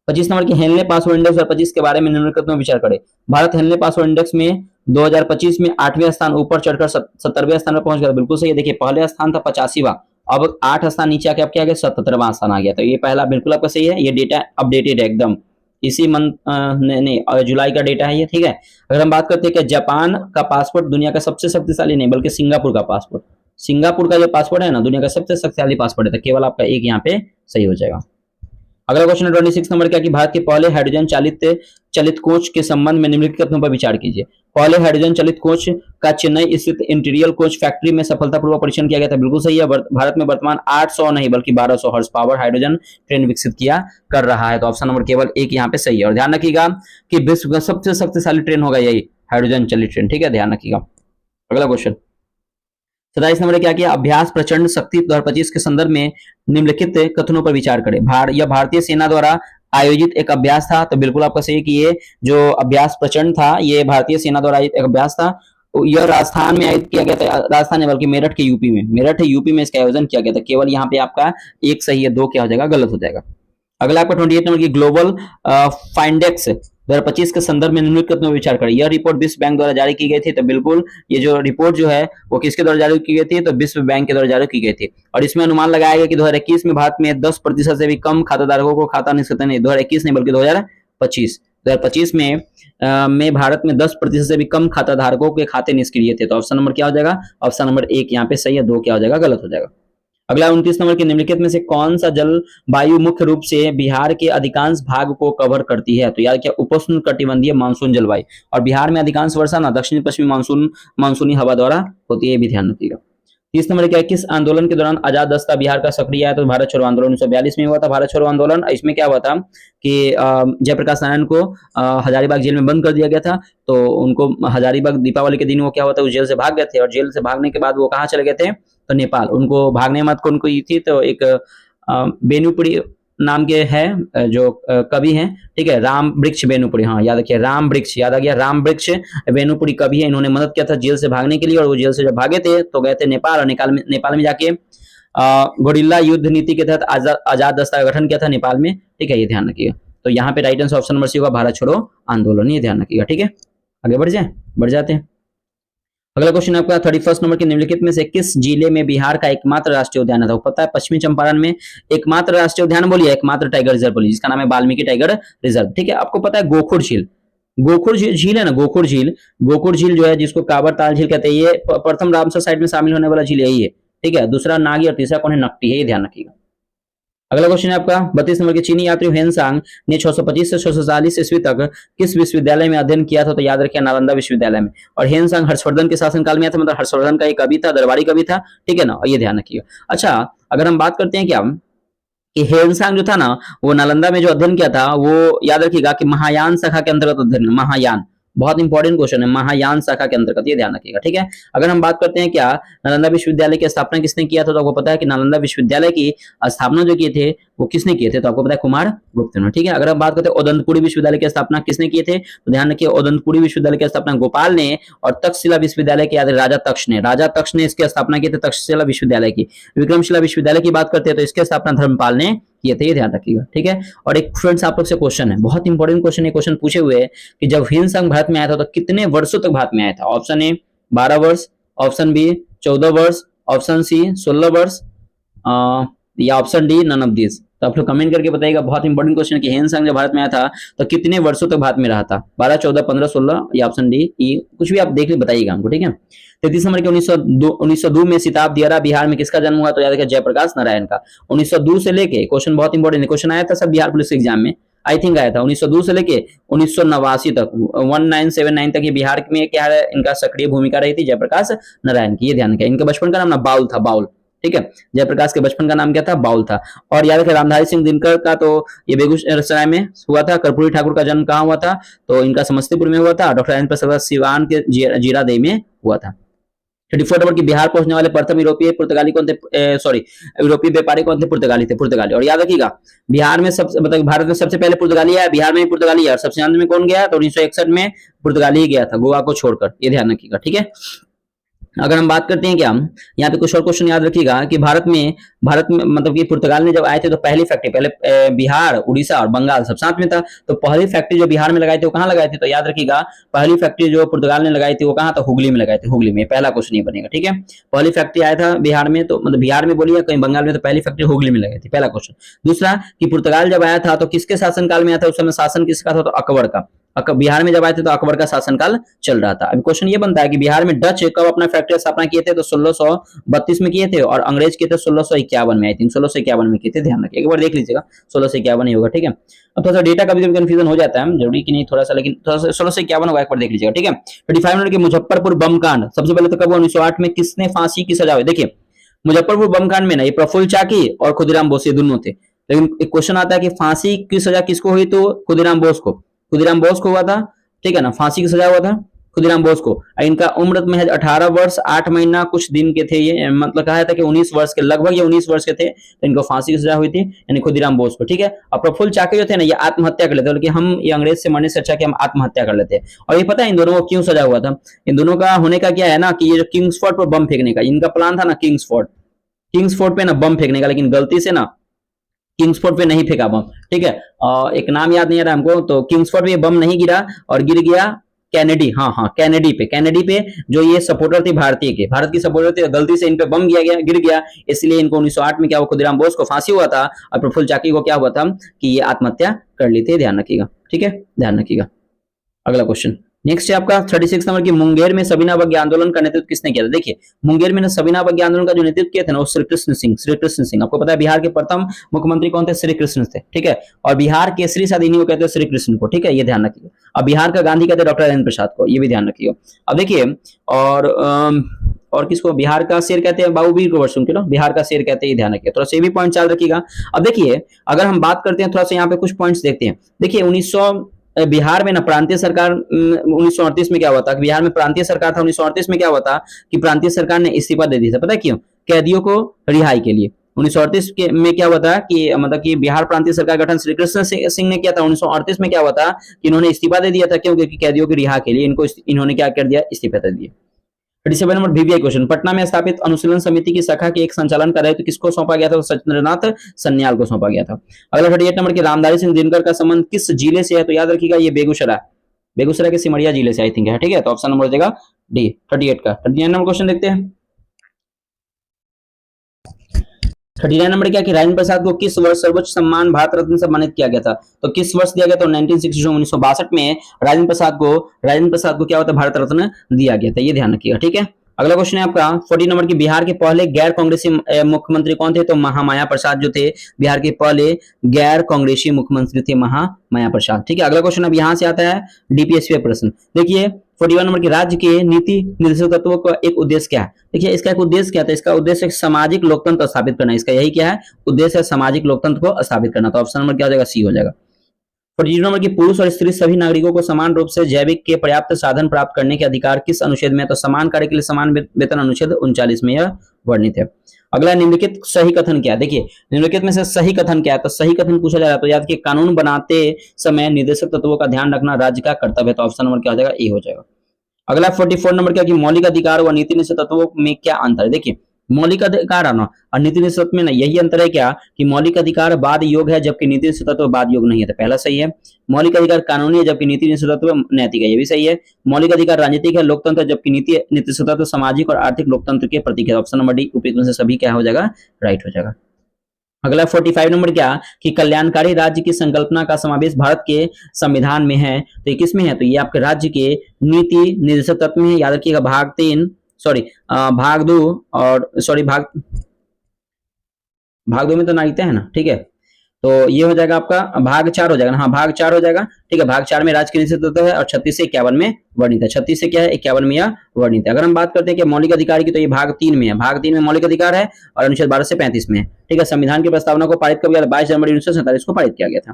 25 नंबर की हेनले पासवर्ड इंडेक्स 2025 के बारे में निम्नलिखित में विचार करें। भारत हेनले पासवर्ड इंडेक्स में 2025 में 8वें स्थान ऊपर चढ़कर 70वें स्थान पर पहुंच गया। बिल्कुल सही है। देखिए पहले स्थान था 85वां, अब 8 स्थान नीचे आके अब क्या आ गया, 77वां स्थान आ गया। तो ये पहला बिल्कुल आपका सही है, ये डेटा अपडेटेड है एकदम, इसी मंथ नहीं जुलाई का डेटा है ये। ठीक है, अगर हम बात करते हैं कि जापान का पासपोर्ट दुनिया का सबसे शक्तिशाली नहीं बल्कि सिंगापुर का पासपोर्ट, सिंगापुर का जो पासपोर्ट है ना दुनिया का सबसे शक्तिशाली पासपोर्ट है, तो केवल आपका एक यहाँ पे सही हो जाएगा। अगला क्वेश्चन है 26 नंबर क्या कि भारत के पहले हाइड्रोजन चलित कोच के संबंध में निम्नलिखित कथनों पर विचार कीजिए। पहले हाइड्रोजन चलित कोच का चेन्नई स्थित इंटीरियल कोच फैक्ट्री में सफलतापूर्वक परीक्षण किया गया था। बिल्कुल सही है। भारत में वर्तमान 800 नहीं बल्कि 1200 हॉर्स पावर हाइड्रोजन ट्रेन विकसित किया कर रहा है। तो ऑप्शन नंबर केवल एक यहाँ पे सही है। और ध्यान रखिएगा कि विश्व का सबसे शक्तिशाली ट्रेन होगा यही हाइड्रोजन चलित ट्रेन। ठीक है, ध्यान रखिएगा। अगला क्वेश्चन 27 नंबर क्या किया, अभ्यास प्रचंड शक्ति 2025 के संदर्भ में निम्नलिखित कथनों पर विचार करें। यह भारतीय सेना द्वारा आयोजित एक अभ्यास था, तो बिल्कुल आपका सही कि ये जो अभ्यास प्रचंड था ये भारतीय सेना द्वारा आयोजित एक अभ्यास था। यह राजस्थान में आयोजित किया गया था, राजस्थान है बल्कि मेरठ के यूपी में, मेरठ यूपी में इसका आयोजन किया गया था। केवल यहाँ पे आपका एक सही है, 2 क्या हो जाएगा, गलत हो जाएगा। अगला आपका 28 नंबर की ग्लोबल फाइंडेक्स 2025 के संदर्भ में निम्नलिखित में विचार करें। यह रिपोर्ट विश्व बैंक द्वारा जारी की गई थी, तो बिल्कुल ये जो रिपोर्ट जो है वो किसके द्वारा जारी की गई थी, तो विश्व बैंक के द्वारा जारी की गई थी। और इसमें अनुमान लगाया गया कि 2021 में भारत में 10% से भी कम खाताधारकों को खाता निष्कर्षण नहीं, 2021 नहीं बल्कि 2025 में भारत में 10% से भी कम खाताधारकों के खाते निष्क्रिय थे। तो ऑप्शन नंबर क्या हो जाएगा, ऑप्शन नंबर 1 यहाँ पे सही है, 2 क्या हो जाएगा, गलत हो जाएगा। अगला 29 नंबर के निम्नलिखित में से कौन सा जलवायु मुख्य रूप से बिहार के अधिकांश भाग को कवर करती है, तो याद क्या, उपोष्ण कटिबंधीय मानसून जलवायु। और बिहार में अधिकांश वर्षा ना दक्षिण पश्चिमी मानसूनी हवा द्वारा होती है, भी ध्यान रखिएगा। 30 नंबर क्या, किस आंदोलन के दौरान आजाद दस्ता बिहार का सक्रिय है, तो भारत छोड़ो आंदोलन 1942 में हुआ था। भारत छोड़ो आंदोलन, इसमें क्या हुआ था कि जयप्रकाश नारायण को हजारीबाग जेल में बंद कर दिया गया था। तो उनको हजारीबाग दीपावली के दिन वो क्या हुआ था, वो जेल से भाग गए थे, और जेल से भागने के बाद वो कहाँ चले गए थे, तो नेपाल। उनको भागने मत को उनको थी, तो एक बेनुपुरी नाम के है जो कवि हैं, ठीक है, राम वृक्ष बेनुपुरी, हाँ याद रखिए, राम वृक्ष, याद आ गया, राम वृक्ष बेनुपुरी कवि है। इन्होंने मदद किया था जेल से भागने के लिए, और वो जेल से जब भागे थे तो गए थे नेपाल, और नेपाल में जाके गोरिल्ला युद्ध नीति के तहत आजाद दस्ता का गठन किया था नेपाल में, ठीक है, ये ध्यान रखिएगा। तो यहाँ पे right answer option number C होगा भारत छोड़ो आंदोलन, ये ध्यान रखिएगा, ठीक है। आगे बढ़ जाते हैं। अगला क्वेश्चन आपका 31 नंबर के निम्नलिखित में से किस जिले में बिहार का एकमात्र राष्ट्रीय उद्यान है? तो पता है पश्चिमी चंपारण में एकमात्र राष्ट्रीय उद्यान बोलिए, एकमात्र टाइगर रिजर्व बोलिए, जिसका नाम है वाल्मीकि टाइगर रिजर्व, ठीक है। आपको पता है गोखुर झील, गोखुर झील है ना, गोखुर झील जो है जिसको काबर ताल झील कहते हैं, ये प्रथम रामसर साइट में शामिल होने वाला झील यही है, ठीक है। दूसरा नागी और तीसरा कौन है? नकटी है, ये ध्यान रखिएगा। अगला क्वेश्चन है आपका 32 नंबर के चीनी यात्री हेनसांग ने 625 से 640 ईस्वी तक किस विश्वविद्यालय में अध्ययन किया था? तो याद रखिए नालंदा विश्वविद्यालय में। और हेनसांग हर्षवर्धन के शासनकाल में था, मतलब हर्षवर्धन का एक कवि था, दरबारी कवि था, ठीक है ना, ये ध्यान रखिएगा। अच्छा, अगर हम बात करते हैं क्या कि हेनसांग जो था ना वो नालंदा में जो अध्ययन किया था वो याद रखिएगा कि महायान शाखा के अंतर्गत अध्ययन, महायान बहुत इंपॉर्टेंट क्वेश्चन है, महायान शाखा के अंतर्गत, ये ध्यान रखिएगा, ठीक है। अगर हम बात करते हैं क्या नालंदा विश्वविद्यालय की स्थापना किसने किया था? तो आपको पता है कि नालंदा विश्वविद्यालय की स्थापना जो किए थे वो किसने किए थे? तो आपको पता है कुमार गुप्त ने, ठीक है। अगर हम बात करते हैं ओदंतपुरी विश्वविद्यालय की स्थापना किसने किए थे? तो ध्यान रखिए ओदंतपुरी विश्वविद्यालय की स्थापना गोपाल ने, और तक्षशिला विश्वविद्यालय की राजा तक्ष ने इसकी स्थापना की थी, तक्षशिला विश्वविद्यालय की। विक्रमशिला विश्वविद्यालय की बात करते हैं तो इसकी स्थापना धर्मपाल ने किए थे, ये ध्यान रखिएगा, ठीक है। और एक फ्रेंड्स आप लोग से क्वेश्चन है, बहुत इंपॉर्टेंट क्वेश्चन, ये क्वेश्चन पूछे हुए है कि जब हेनसांग भारत में आया था तो कितने वर्षों तक भारत में आया था? ऑप्शन ए 12 वर्ष, ऑप्शन बी 14 वर्ष, ऑप्शन सी 16 वर्ष, या option D none of this. तो आप लोग कमेंट करके बताइएगा, बहुत इंपॉर्टेंट क्वेश्चन है कि हेनसांग जब भारत में आया था तो कितने वर्षों तक भारत में रहा था? 12, 14, 15, 16 या ऑप्शन डी ई, कुछ भी आप देख ले बताइएगा हमको, ठीक है। 33 नंबर के 1902 में सिताब दियारा बिहार में किसका जन्म हुआ? तो याद रखिए जयप्रकाश नारायण का। 1902 से लेके क्वेश्चन बहुत इंपॉर्टेंट है, क्वेश्चन आया था सब बिहार पुलिस एग्जाम में, आई थिंक आया था 1902 से लेके 1989 तक 1979 तक ये बिहार में क्या है इनका सक्रिय भूमिका रही थी जयप्रकाश नारायण की, ये ध्यान रखिए। इनका बचपन का नाम ना बाउल था, बाउल, ठीक है। जयप्रकाश के बचपन का नाम क्या था? बाउल था। और याद रखिए रामधारी सिंह दिनकर का तो ये बेगूसराय में हुआ था। कर्पूरी ठाकुर का जन्म कहाँ हुआ था? तो इनका समस्तीपुर में हुआ था। डॉक्टर राजेंद्र प्रसाद सिवान के जीरादेई में हुआ था। 34 नंबर की बिहार पहुंचने वाले प्रथम यूरोपीय पुर्तगाली कौन थे? यूरोपीय व्यापारी कौन थे? पुर्तगाली थे, पुर्तगाली। और याद रखिएगा बिहार में सब मतलब भारत में सबसे पहले पुर्तगाली आया, बिहार में भी पुर्तगाली है, और सबसे अंत में कौन गया? तो 1961 में पुर्तगाली ही गया था, गोवा को छोड़कर, ये ध्यान रखिएगा, ठीक है। अगर हम बात करते हैं क्या यहाँ पे कुछ और क्वेश्चन याद रखिएगा कि भारत में मतलब कि पुर्तगाल में जब आए थे तो पहली फैक्ट्री पहले बिहार, उड़ीसा और बंगाल सब साथ में था, तो पहली फैक्ट्री जो बिहार में लगाई थी वो कहाँ लगाई थी? तो याद रखिएगा पहली फैक्ट्री जो पुर्तगाल ने लगाई थी वो कहाँ? तो हुगली में लगाई थी, हुगली में। पहला क्वेश्चन ये बनेगा, ठीक है। पहली फैक्ट्री आया था बिहार में, तो मतलब बिहार में बोलिए कहीं बंगाल में, तो पहली फैक्ट्री हुगली में लगाई थी, पहला क्वेश्चन। दूसरा कि पुर्तगाल जब आया था तो किसके शासनकाल में आया था? उस समय शासन किसका था? तो अकबर का। बिहार में जब आए थे तो अकबर का शासनकाल चल रहा था। अब क्वेश्चन ये बनता है कि बिहार में डच कब अपना फैक्ट्री स्थापना किए थे? तो 1632 में किए थे, और अंग्रेज किए थे 1651 में, आई थिंक 1651 में किए थे, ध्यान रखिए, एक बार देख लीजिएगा 1651 ही होगा, ठीक है। अब थोड़ा सा डेटा का भी कंफ्यूजन हो जाता है, जरूरी कि नहीं थोड़ा सा, लेकिन थोड़ा सा 1651 होगा, एक बार देख लीजिएगा, ठीक है। 35 मिनट के मुजफ्फरपुर बम कांड सबसे पहले तो कब हुआ? 1908 में। किसने फांसी की सजा हुई? देखिए मुजफ्फरपुर बम कांड में ना ये प्रफुल्ल चाकी और खुदीराम बोस ये दोनों थे, लेकिन एक क्वेश्चन आता है कि फांसी की सजा किसको हुई? तो खुदीराम बोस को, खुदीराम बोस को हुआ था, ठीक है ना, फांसी की सजा हुआ था खुदीराम बोस को। इनका उम्र महज 18 वर्ष 8 महीना कुछ दिन के थे, ये मतलब कहा था कि 19 वर्ष के लगभग, ये 19 वर्ष के थे, तो इनको फांसी की सजा हुई थी, यानी खुदीराम बोस को, ठीक है। और प्रफुल्ल चाकी जो थे ना ये आत्महत्या कर लेते, बल्कि हम ये अंग्रेज से मरने से अच्छा कि हम आत्महत्या कर लेते। और ये पता है इन दोनों को क्यों सजा हुआ था? इन दोनों का होने का क्या है ना कि ये जो किंग्सफोर्ड पर बम फेंकने का इनका प्लान था ना, किंग्सफोर्ड पे ना बम फेंकने का, लेकिन गलती से ना किंग्सफोर्ड पे नहीं फेंका बम, ठीक है। एक नाम याद नहीं आ रहा हमको, तो किंग्सफोर्ड पे बम नहीं गिरा और गिर गया कैनेडी, हाँ कैनेडी पे जो ये सपोर्टर थे भारतीय के, भारत की सपोर्टर थे, गलती से इन पे बम गिर गया, इसलिए इनको 1908 में क्या हुआ? खुदीराम बोस को फांसी हुआ था, और प्रफुल्ल चाकी को क्या हुआ था कि ये आत्महत्या कर ली थी, ध्यान रखिएगा, ठीक है, ध्यान रखिएगा। अगला क्वेश्चन नेक्स्ट है आपका 36 नंबर की, मुंगेर में सविना अवज्ञा आंदोलन का नेतृत्व किसने किया था? देखिए मुंगेर में सविना अवज्ञा आंदोलन का जो नेतृत्व किया था ना वो श्री कृष्ण सिंह। आपको पता है बिहार के प्रथम मुख्यमंत्री कौन थे? श्री कृष्ण थे, ठीक है। और बिहार केसरी शायद इन्हीं को कहते हैं, श्री कृष्ण को, ठीक है, ये ध्यान रखिए। और बिहार का गांधी कहते हैं डॉक्टर राजेंद्र प्रसाद को, ये भी ध्यान रखिए। अब देखिए और किसको बिहार का शेर कहते हैं? बाबू वीर कुंवर सिंह, बिहार का शेर कहते हैं, ध्यान रखिए, थोड़ा सा भी पॉइंट याद रखिएगा। अब देखिए अगर हम बात करते हैं थोड़ा सा यहाँ पे कुछ पॉइंट्स देखते हैं। देखिए बिहार में ना प्रांतीय सरकार 1938 में क्या हुआ था? बिहार में प्रांतीय सरकार था, 1938 में क्या हुआ था कि प्रांतीय सरकार ने इस्तीफा दे दिया था, पता है क्यों? कैदियों को रिहाई के लिए। 1938 में क्या हुआ था कि मतलब कि बिहार प्रांतीय सरकार गठन श्री कृष्ण सिंह ने किया था। 1938 में क्या हुआ था कि इन्होंने इस्तीफा दे दिया था, क्यों? क्योंकि कैदियों की रिहा के लिए इन्होंने क्या कर दिया? इस्तीफा दे दिया। 37 नंबर VVI क्वेश्चन, पटना में स्थापित अनुशीलन समिति की शाखा के एक संचालन का दायित्व किसको सौंपा गया था? तो सत्येंद्रनाथ सन्याल को सौंपा गया था। अगला 38 नंबर की रामधारी सिंह दिनकर का संबंध किस जिले से है? तो याद रखिएगा ये बेगूसराय, बेगूसराय के सिमरिया जिले से आई थिंक है, ठीक है। तो ऑप्शन नंबर हो जाएगा डी 38 का। 39 नंबर क्वेश्चन देखते हैं। 39 नंबर क्या कि राजेंद्र प्रसाद को किस वर्ष सर्वोच्च सम्मान भारत रत्न से सम्मानित किया गया था? तो किस वर्ष दिया गया? तो 1962 1962 में राजेंद्र प्रसाद को क्या होता है? भारत रत्न दिया गया था, ये ध्यान रखिएगा, ठीक है। अगला क्वेश्चन है आपका 40 नंबर की, बिहार के पहले गैर कांग्रेसी मुख्यमंत्री कौन थे? तो महामाया प्रसाद जो थे बिहार के पहले गैर कांग्रेसी मुख्यमंत्री थे, महामाया प्रसाद, ठीक है। अगला क्वेश्चन अब यहां से आता है डीपीएसपी प्रश्न, देखिए 41 नंबर की, राज्य के नीति निर्देशक तत्वों का एक उद्देश्य क्या है? देखिए इसका एक उद्देश्य क्या था? इसका उद्देश्य सामाजिक लोकतंत्र स्थापित करना, इसका यही क्या है? उद्देश्य है सामाजिक लोकतंत्र को स्थापित करना। तो ऑप्शन नंबर क्या हो जाएगा? सी हो जाएगा। 42 नंबर की, पुरुष और स्त्री सभी नागरिकों को समान रूप से जैविक के पर्याप्त साधन प्राप्त करने के अधिकार किस अनुच्छेद में है? तो समान कार्य के लिए समान वेतन अनुच्छेद 39 में यह वर्णित है। अगला, निम्नलिखित सही कथन क्या है? देखिए निम्नलिखित में से सही कथन क्या है? तो सही कथन पूछा जा रहा है तो याद कि कानून बनाते समय निर्देशक तत्वों का ध्यान रखना राज्य का कर्तव्य है। तो ऑप्शन नंबर क्या हो जाएगा? ए हो जाएगा। अगला 44 नंबर क्या कि मौलिक अधिकार व नीति निषेध तत्वों में क्या अंतर है? देखिए मौलिक अधिकार आना और नीति निषेध में ना यही अंतर है क्या कि मौलिक अधिकार बाद योग है जबकि नीति निषेध तत्व बाद योग नहीं है। तो पहला सही है। मौलिक अधिकार कानूनी है जबकि नीति निषेध तत्व नैतिक है, ये भी सही है। मौलिक अधिकार राजनीतिक है, लोकतंत्र है, जबकि नीति निषेध तत्व सामाजिक और आर्थिक लोकतंत्र के प्रतीक है। ऑप्शन नंबर डी उपयुक्त में से सभी क्या हो जाएगा? राइट हो जाएगा। अगला 45 नंबर क्या कि कल्याणकारी राज्य की संकल्पना का समावेश भारत के संविधान में है। तो ये किस में है? तो ये आपके राज्य के नीति निर्देशक तत्व में है। याद रखिएगा भाग 3 भाग 2 और भाग 2 में तो नागरिकता है ना, ठीक है। तो ये हो जाएगा आपका भाग 4 हो जाएगा ना, हाँ भाग 4 हो जाएगा, ठीक है। भाग 4 में राज्य के निषेध तत्व है और 36 से 51 में वर्णित है। 36 से क्या है? 51 में यह वर्णित है। अगर हम बात करते हैं कि मौलिक अधिकार की तो ये भाग 3 में है। भाग 3 में मौलिक अधिकार है और अनुच्छेद 12 से 35 में है, ठीक है। संविधान की प्रस्तावना को पारित कब किया? 22 जनवरी 1947 को पारित किया गया था।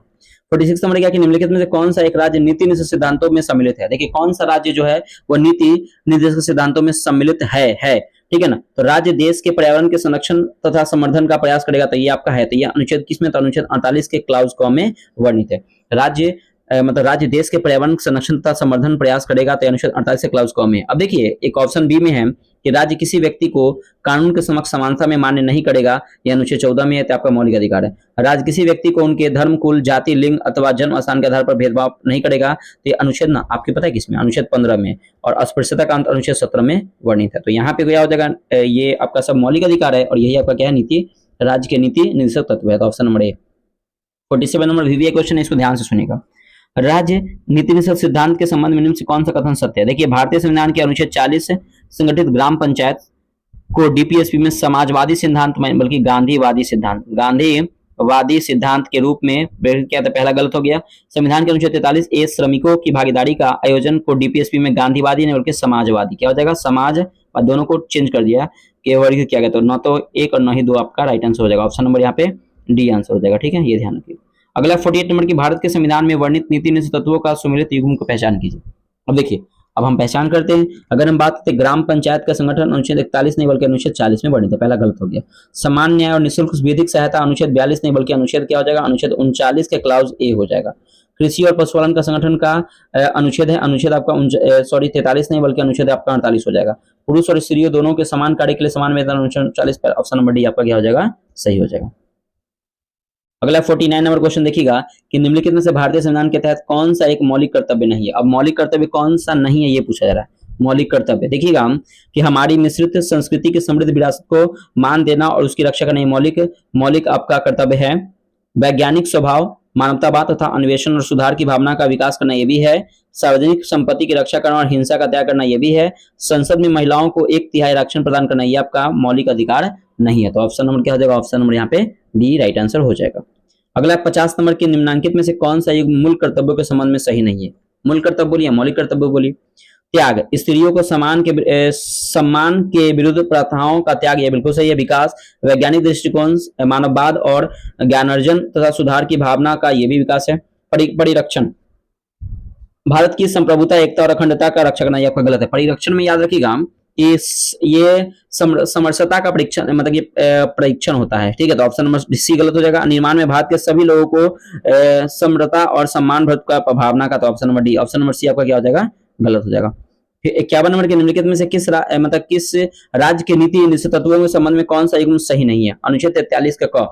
46 नंबर क्या कि निम्नलिखित में से कौन सा एक राज्य नीति निषेध सिद्धांतों में सम्मिलित है? देखिए कौन सा राज्य जो है वो नीति निर्देशक सिद्धांतों में सम्मिलित है, ठीक है ना। तो राज्य देश के पर्यावरण के संरक्षण तथा संवर्धन का प्रयास करेगा, तो ये आपका है। तो ये अनुच्छेद किसमें? तो अनुच्छेद 48 के क्लाउज क में वर्णित है। राज्य मतलब राज्य देश के पर्यावरण संरक्षण तथा संवर्धन प्रयास करेगा, तो अनुच्छेद 48 के क्लाउज क में। अब देखिए एक ऑप्शन बी में है कि राज्य किसी व्यक्ति को कानून के समक्ष समानता में मान्य नहीं करेगा, यह अनुच्छेद 14 में है। तो आपका मौलिक अधिकार है। राज्य किसी व्यक्ति को उनके धर्म, कुल, जाति, लिंग अथवा जन्म स्थान के आधार पर भेदभाव नहीं करेगा, तो ये अनुच्छेद ना आपके पता है किसमें? अनुच्छेद 15 में। और अस्पृश्यता का अंत अनुच्छेद 17 में वर्णित है। तो यहाँ पे क्या हो जाएगा? ये आपका सब मौलिक अधिकार है और यही आपका क्या है? नीति, राज्य के नीति निर्देशक तत्व है। तो option number A. 47 number VVI question है, इसको ध्यान से सुनिएगा। राज्य नीति निषेध सिद्धांत के संबंध में निम्न से कौन सा कथन सत्य है? देखिए भारतीय संविधान के अनुच्छेद 40 से संगठित ग्राम पंचायत को डीपीएसपी में समाजवादी सिद्धांत में बल्कि गांधीवादी सिद्धांत के रूप में क्या था? पहला गलत हो गया। संविधान के अनुच्छेद 43 ए श्रमिकों की भागीदारी का आयोजन को डीपीएसपी में गांधीवादी ने बल्कि समाजवादी, क्या हो जाएगा? समाज, और दोनों को चेंज कर दिया कि वर्ग किया गया। तो न तो 1 और न ही 2 आपका राइट आंसर हो जाएगा। ऑप्शन नंबर यहाँ पे डी आंसर हो जाएगा, ठीक है, ये ध्यान रखिए। अगला 48 नंबर की, भारत के संविधान में वर्णित नीति निषेध तत्वों का सुमिलित युग्म को पहचान कीजिए। अब देखिए अब हम पहचान करते हैं। अगर हम बात करते हैं ग्राम पंचायत का संगठन, अनुच्छेद 41 नहीं बल्कि अनुच्छेद 40 में वर्णित है, पहला गलत हो गया। समान न्याय और निःशुल्क विधिक सहायता, अनुच्छेद 42 नहीं बल्कि अनुच्छेद क्या हो जाएगा? अनुच्छेद 39 के क्लाउज ए हो जाएगा। कृषि और पशुपालन का संगठन का अनुच्छेद है, अनुच्छेद आपका 43 नहीं बल्कि अनुच्छेद आपका 48 हो जाएगा। पुरुष और स्त्रियों दोनों के समान कार्य के लिए समान वेतन, अनुच्छेद 40 पर। ऑप्शन नंबर डी आपका क्या हो जाएगा? सही हो जाएगा। अगला 49 नंबर क्वेश्चन देखिएगा कि निम्नलिखित में से भारतीय संविधान के तहत कौन सा एक मौलिक कर्तव्य नहीं है? अब मौलिक कर्तव्य कौन सा नहीं है ये पूछा जा रहा है। मौलिक कर्तव्य देखिएगा कि हमारी मिश्रित संस्कृति की समृद्ध विरासत को मान देना और उसकी रक्षा करना, मौलिक आपका कर्तव्य है। वैज्ञानिक स्वभाव, मानवतावाद तथा अन्वेषण और सुधार की भावना का विकास करना, ये भी है। सार्वजनिक संपत्ति की रक्षा करना और हिंसा का त्याग करना, ये भी है। संसद में महिलाओं को 1/3 आरक्षण प्रदान करना, ये आपका मौलिक अधिकार नहीं है। तो ऑप्शन नंबर क्या हो जाएगा? ऑप्शन नंबर यहाँ पे डी राइट आंसर हो जाएगा। अगला 50 नंबर के, निम्नांकित में से कौन सा युग मूल कर्तव्यों के संबंध में सही नहीं है? मूल कर्तव्य बोलिए, मौलिक कर्तव्य बोलिए। त्याग, स्त्रियों को सम्मान के विरुद्ध प्रथाओं का त्याग, यह बिल्कुल सही है। विकास, वैज्ञानिक दृष्टिकोण, मानववाद और ज्ञानार्जन तथा सुधार की भावना का, यह भी विकास है। परिरक्षण, भारत की संप्रभुता, एकता और अखंडता का रक्षा करना, यह आपका गलत है। परिरक्षण में याद रखिएगा कि ये समरसता का परीक्षण, मतलब ये परीक्षण होता है, ठीक है। तो ऑप्शन नंबर सी गलत हो जाएगा। निर्माण में भारत के सभी लोगों को समरता और सम्मान भावना का, तो option number D, option number C आपका क्या हो जाएगा? गलत हो जाएगा। फिर 51 नंबर के निम्नलिखित में से मतलब किस राज्य के नीति निश्चित तत्वों के संबंध में कौन सा युग्म सही नहीं है? अनुच्छेद 43 का क।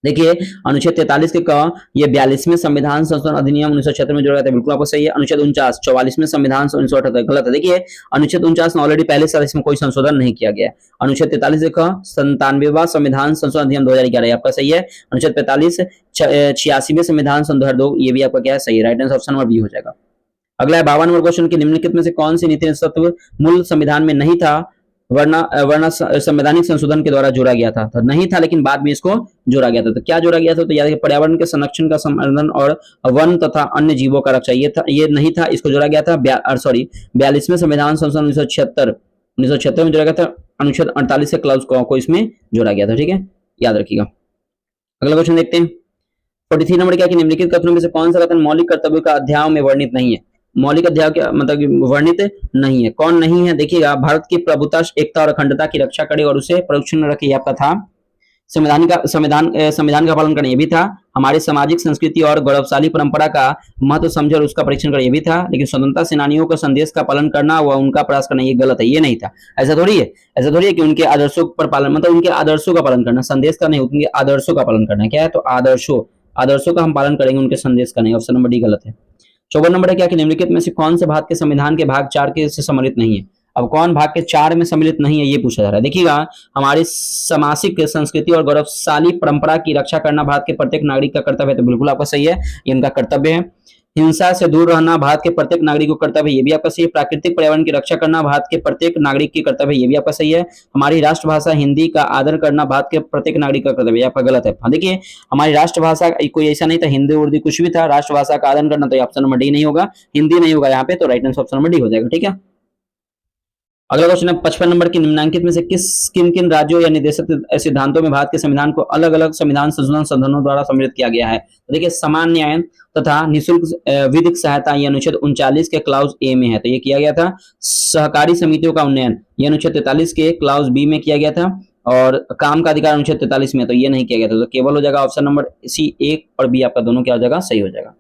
देखिए अनुच्छेद 43 के क ये 42वें संविधान संशोधन अधिनियम 1976 में जोड़ा गया था, बिल्कुल आपको सही है। अनुच्छेद 49 44वें संविधान 1978 गलत है। देखिए अनुच्छेद 49 में ऑलरेडी पहले से इसमें कोई संशोधन नहीं किया गया है। अनुच्छेद 43 क 97वां संविधान संशोधन अधिनियम 2011 आपका सही है। अनुच्छेद 45 86वें संविधान सन 2002 ये भी आपका क्या है सही है। Right answer option number B हो जाएगा। अगला है 52 नंबर क्वेश्चन की निम्नलिखित में से कौन सी नीति तत्व मूल संविधान में नहीं था वरना संवैधानिक संशोधन के द्वारा जोड़ा गया था? तो नहीं था लेकिन बाद में इसको जोड़ा गया था। तो क्या जोड़ा गया था? तो याद पर्यावरण के संरक्षण का संवर्धन और वन तथा अन्य जीवों का रक्षा, ये नहीं था, इसको जोड़ा गया था 42वें संविधान संशोधन 1976 में जोड़ा गया था। अनुच्छेद 48 के क्लाउज को इसमें जोड़ा गया था। ठीक है, याद रखिएगा। अगला क्वेश्चन देखते हैं 43 नंबर क्या कि निम्नलिखित कथनों में से कौन सा कथन मौलिक कर्तव्यों का अध्याय में वर्णित नहीं है? मौलिक अध्याय क्या मतलब वर्णित नहीं है, कौन नहीं है? देखिएगा, भारत की प्रभुता, एकता और अखंडता की रक्षा करे और उसे परिरक्षण रखे, आपका था। संविधान का पालन करना, ये भी था। हमारी सामाजिक संस्कृति और गौरवशाली परंपरा का महत्व समझे और उसका परीक्षण करना, ये भी था। लेकिन स्वतंत्रता सेनानियों का संदेश का पालन करना व उनका प्रयास करना, ये गलत है, ये नहीं था। ऐसा थोड़ी है कि उनके आदर्शों पर पालन, मतलब उनके आदर्शों का पालन करना, संदेश का नहीं, उनके आदर्शों का पालन करना। क्या है? तो आदर्शों का हम पालन करेंगे, उनके संदेश का नहीं। ऑप्शन नंबर डी गलत है। 54 नंबर है क्या कि निम्नलिखित में से कौन से भारत के संविधान के भाग 4 के से सम्मिलित नहीं है? अब कौन भाग के 4 में सम्मिलित नहीं है ये पूछा जा रहा है। देखिएगा, हमारी सामाजिक संस्कृति और गौरवशाली परंपरा की रक्षा करना भारत के प्रत्येक नागरिक का कर्तव्य है, तो बिल्कुल आपका सही है, ये इनका कर्तव्य है। हिंसा से दूर रहना भारत के प्रत्येक नागरिक को कर्तव्य है, ये भी आपका सही है। प्राकृतिक पर्यावरण की रक्षा करना भारत के प्रत्येक नागरिक की कर्तव्य है, ये भी आपका सही है। हमारी राष्ट्रभाषा हिंदी का आदर करना भारत के प्रत्येक नागरिक का कर्तव्य है, आपका गलत है। हाँ, देखिए हमारी राष्ट्रभाषा कोई ऐसा नहीं था, हिंदी उर्दू कुछ भी था, राष्ट्रभाषा का आदर करना, तो ऑप्शन नंबर डी नहीं होगा, हिंदी नहीं होगा यहाँ पे, तो right answer option number D हो जाएगा। ठीक है, अगला क्वेश्चन है 55 नंबर की निम्नलिखित में से किन राज्यों या निर्देशक सिद्धांतों में भारत के संविधान को अलग अलग संविधान संशोधन सदनों द्वारा सम्मिलित किया गया है? तो देखिए, समान न्याय तथा निःशुल्क विधिक सहायता, ये अनुच्छेद 39 के क्लाउज ए में है, तो ये किया गया था। सहकारी समितियों का उन्नयन, ये अनुच्छेद 43 के क्लाउज बी में किया गया था। और काम का अधिकार अनुच्छेद 43 में, तो ये नहीं किया गया था, तो केवल हो जाएगा ऑप्शन नंबर सी, ए और बी आपका दोनों क्या हो जाएगा, सही हो जाएगा।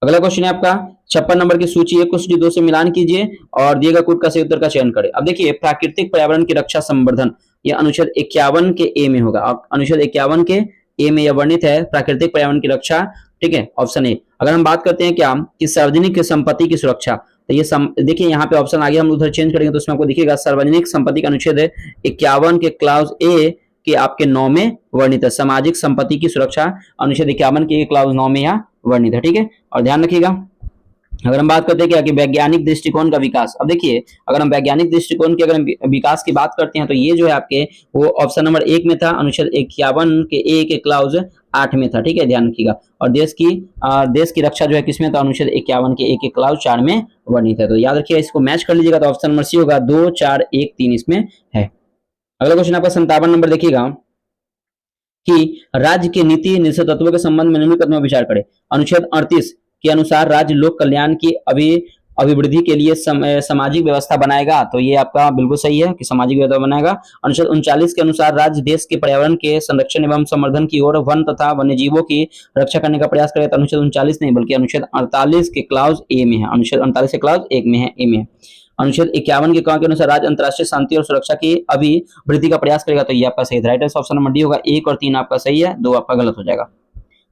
अगला क्वेश्चन है आपका 56 नंबर की सूची 1 को सूची 2 से मिलान कीजिए और दिए गए कूट का सही उत्तर का चयन करें। अब देखिए, प्राकृतिक पर्यावरण की रक्षा संवर्धन, यह अनुच्छेद 51 के ए में होगा। अनुच्छेद 51 के ए में यह वर्णित है, प्राकृतिक पर्यावरण की रक्षा। ठीक है, ऑप्शन ए। अगर हम बात करते हैं क्या कि सार्वजनिक संपत्ति की सुरक्षा, तो ये देखिए यहाँ पे ऑप्शन आगे हम उधर चेंज करेंगे तो उसमें आपको दिखेगा सार्वजनिक संपत्ति का अनुच्छेद 51 के क्लाउज ए के आपके 9 में वर्णित है। सामाजिक संपत्ति की सुरक्षा अनुच्छेद 51 के क्लाउज 9 में यहाँ वर्णित है। ठीक है, और ध्यान रखिएगा, अगर हम बात करते हैं क्या कि वैज्ञानिक दृष्टिकोण का विकास, अब देखिए अगर हम वैज्ञानिक दृष्टिकोण के अगर हम विकास की बात करते हैं तो ये जो है आपके वो ऑप्शन नंबर 1 में था, अनुच्छेद 51 के ए के क्लाउज 8 में था। ठीक है, ध्यान रखिएगा। और देश की रक्षा जो है किसमें था, अनुच्छेद 51 के ए के क्लाउज 4 में वर्णित है। तो याद रखिएगा, इसको मैच कर लीजिएगा, तो ऑप्शन नंबर सी होगा, 2 4 1 3 इसमें है। अगला क्वेश्चन आपका 57 नंबर देखिएगा कि राज्य के नीति निश्चित तत्वों के संबंध में निम्नलिखित में विचार करें। अनुच्छेद 38 के अनुसार राज्य लोक कल्याण की अभिवृद्धि के लिए सामाजिक व्यवस्था बनाएगा, तो ये आपका बिल्कुल सही है कि सामाजिक व्यवस्था बनाएगा। अनुच्छेद 39 के अनुसार राज्य देश के पर्यावरण के संरक्षण एवं संवर्धन की ओर वन तथा वन्य जीवों की रक्षा करने का प्रयास करेगा, तो अनुच्छेद 39 नहीं बल्कि अनुच्छेद 48 के क्लाउज ए में है। अनुच्छेद 48 के क्लाउज 1 में है, ए में है। अनुच्छेद 51 के के अनुसार राज्य अंतरराष्ट्रीय शांति और सुरक्षा की अभिवृद्धि का प्रयास करेगा, तो ये आपका सही है। Right answer option number D होगा, 1 और 3 आपका सही है, 2 आपका गलत हो जाएगा।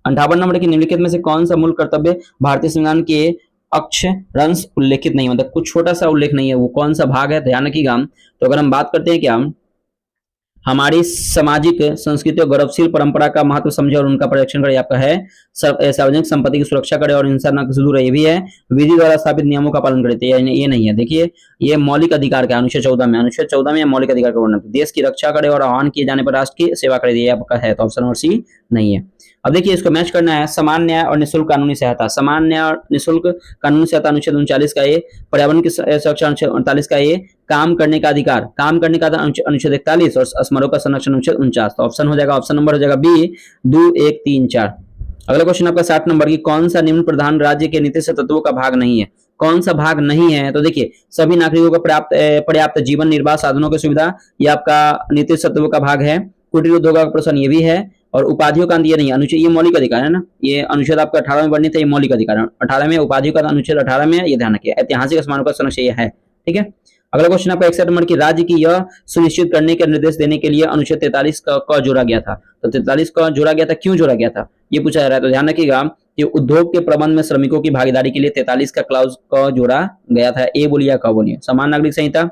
58 नंबर की निम्नलिखित में से कौन सा मूल कर्तव्य भारतीय संविधान के अक्षरंश उल्लेखित नहीं, मतलब कुछ छोटा सा उल्लेख नहीं है, वो कौन सा भाग है, ध्यान रखिएगा। तो अगर हम बात करते हैं क्या हमारी सामाजिक संस्कृति और गौरवशील परंपरा का महत्व समझे और उनका परिरक्षण करे, आपका है सार्वजनिक संपत्ति की सुरक्षा करे और हिंसा न से दूर रहे, ये भी है। विधि द्वारा स्थापित नियमों का पालन करे, ये नहीं है। देखिए, ये मौलिक अधिकार का अनुच्छेद 14 में मौलिक अधिकार का वर्णन, देश की रक्षा करे और आह्वान किए जाने पर राष्ट्र की सेवा करे, ये आपका है, तो ऑप्शन नंबर सी नहीं है। अब देखिए, इसको मैच करना है, समान न्याय और निःशुल्क कानूनी सहायता। समान न्याय और निःशुल्क कानूनी सहायता अनुच्छेद 39 का ये, पर्यावरण की सुरक्षा अनुच्छेद 48 का ये, काम करने का अधिकार अनुच्छेद 41 और स्मारकों का संरक्षण अनुच्छेद 49, तो ऑप्शन हो जाएगा, ऑप्शन नंबर हो जाएगा बी, 2 1 3 4। अगला क्वेश्चन आपका 60 नंबर की कौन सा निम्न प्रधान राज्य के नीति से तत्वों का भाग नहीं है? कौन सा भाग नहीं है? तो देखिए, सभी नागरिकों को पर्याप्त जीवन निर्वाह साधनों की सुविधा, ये आपका नीति तत्वों का भाग है। कुटीर उद्योग का प्रोत्साहन, ये भी है। और उपाधियों का ये नहीं, अनुच्छेद ये मौलिक अधिकार है ना, ये अनुच्छेद आपका 18 में वर्णित है, ये मौलिक अधिकार है। 18 में उपाधियों का अनुच्छेद 18 में, ये ध्यान रखिए। ऐतिहासिक स्मारकों का संरक्षण ये है, ठीक है। अगला क्वेश्चन आपका 61 नंबर की, राज्य की यह सुनिश्चित करने के निर्देश देने के लिए अनुच्छेद 43 का जोड़ा गया था। तो 43 का जोड़ा गया था, क्यों जोड़ा गया था ये पूछा जा रहा है। तो ध्यान रखिएगा कि उद्योग के प्रबंध में श्रमिकों की भागीदारी के लिए 43 का क्लाउज का जोड़ा गया था। ए बोलिए या क बोलिए। समान नागरिक संहिता,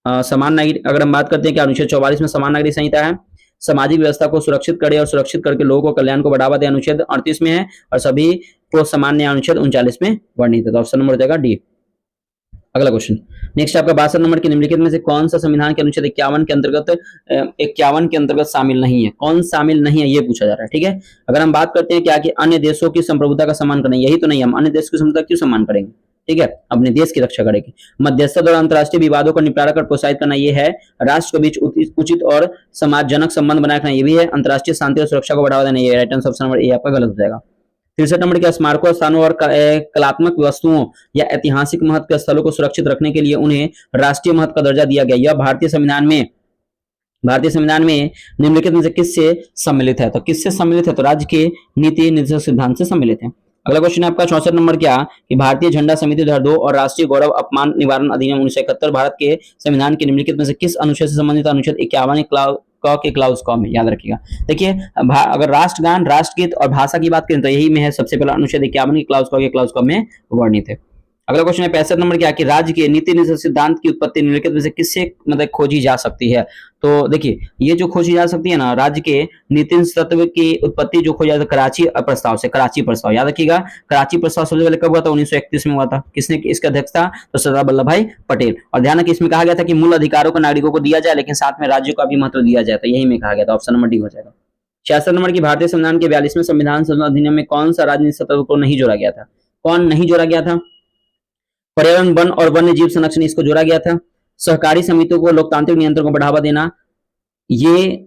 समान नागरिक, अगर हम बात करते हैं कि अनुच्छेद 44 में समान नागरिक संहिता है, सामाजिक व्यवस्था को सुरक्षित करे और सुरक्षित करके लोगों को कल्याण को बढ़ावा दे अनुच्छेद 38 में है, और सभी को समान न्याय अनुच्छेद 39 में वर्णित है। तो ऑप्शन नंबर हो जाएगा डी। अगला क्वेश्चन नेक्स्ट आपका 62 नंबर की, निम्नलिखित में से कौन सा संविधान के अनुच्छेद 51 के अंतर्गत शामिल नहीं है। कौन शामिल नहीं है ये पूछा जा रहा है, ठीक है। अगर हम बात करते हैं क्या कि अन्य देशों की संप्रभुता का सम्मान करें, यही तो नहीं, हम अन्य देश की संप्रभुता क्यों सम्मान करेंगे, ठीक है, अपने देश की रक्षा करेंगे। मध्यस्थता द्वारा अंतर्राष्ट्रीय विवादों का निपटारा कर प्रोत्साहित करना ये है। राष्ट्र के बीच उचित और समाजजनक संबंध बनाए रखना ये भी है। अंतर्राष्ट्रीय शांति और सुरक्षा को बढ़ावा देना ये। Right answer option number A आपका गलत हो जाएगा। 63 नंबर के, स्मारकों, स्थानों और कलात्मक वस्तुओं या ऐतिहासिक महत्व के स्थलों को सुरक्षित रखने के लिए उन्हें राष्ट्रीय महत्व का दर्जा दिया गया। यह भारतीय संविधान में निम्नलिखित में से किससे सम्मिलित है। तो किससे सम्मिलित है, तो राज्य के नीति निर्देशक सिद्धांत से सम्मिलित है। अगला क्वेश्चन है आपका 64 नंबर क्या कि भारतीय झंडा समिति 2002 और राष्ट्रीय गौरव अपमान निवारण अधिनियम 1971 भारत के संविधान के निम्नलिखित में से किस अनुच्छेद से संबंधित। अनुच्छेद 51 के क्लाउज क में, याद रखिएगा। देखिए अगर राष्ट्रगान, राष्ट्रगीत और भाषा की बात करें तो यही में है सबसे पहला अनुच्छेद 51 के क्लाउज क में वर्णित है। अगला क्वेश्चन है 65 नंबर क्या कि राज्य के नीति निर्देशक सिद्धांत की उत्पत्ति निम्नलिखित में से किससे मतलब खोजी जा सकती है। तो देखिए ये जो खोजी जा सकती है ना, राज्य के नीति तत्व की उत्पत्ति जो खोजी जाती है कराची प्रस्ताव से। कराची प्रस्ताव याद रखिएगा, कराची प्रस्ताव सबसे पहले कब हुआ था, 1931 में हुआ था। किसने इसका अध्यक्ष था, तो सरदार वल्लभ भाई पटेल। और ध्यान रखिए इसमें कहा गया था कि मूल अधिकारों को नागरिकों को दिया जाए लेकिन साथ में राज्यों का भी महत्व दिया जाए, तो यही में कहा गया था। ऑप्शन नंबर डी हो जाएगा। 66 नंबर की, भारतीय संविधान के 42वें संविधान संशोधन अधिनियम में कौन सा राजनीतिक तत्व को नहीं जोड़ा गया था। कौन नहीं जोड़ा गया था, पर्यावरण, वन और वन्य जीव संरक्षण, इसको जोड़ा गया था। सहकारी समितियों को लोकतांत्रिक नियंत्रण को बढ़ावा देना, ये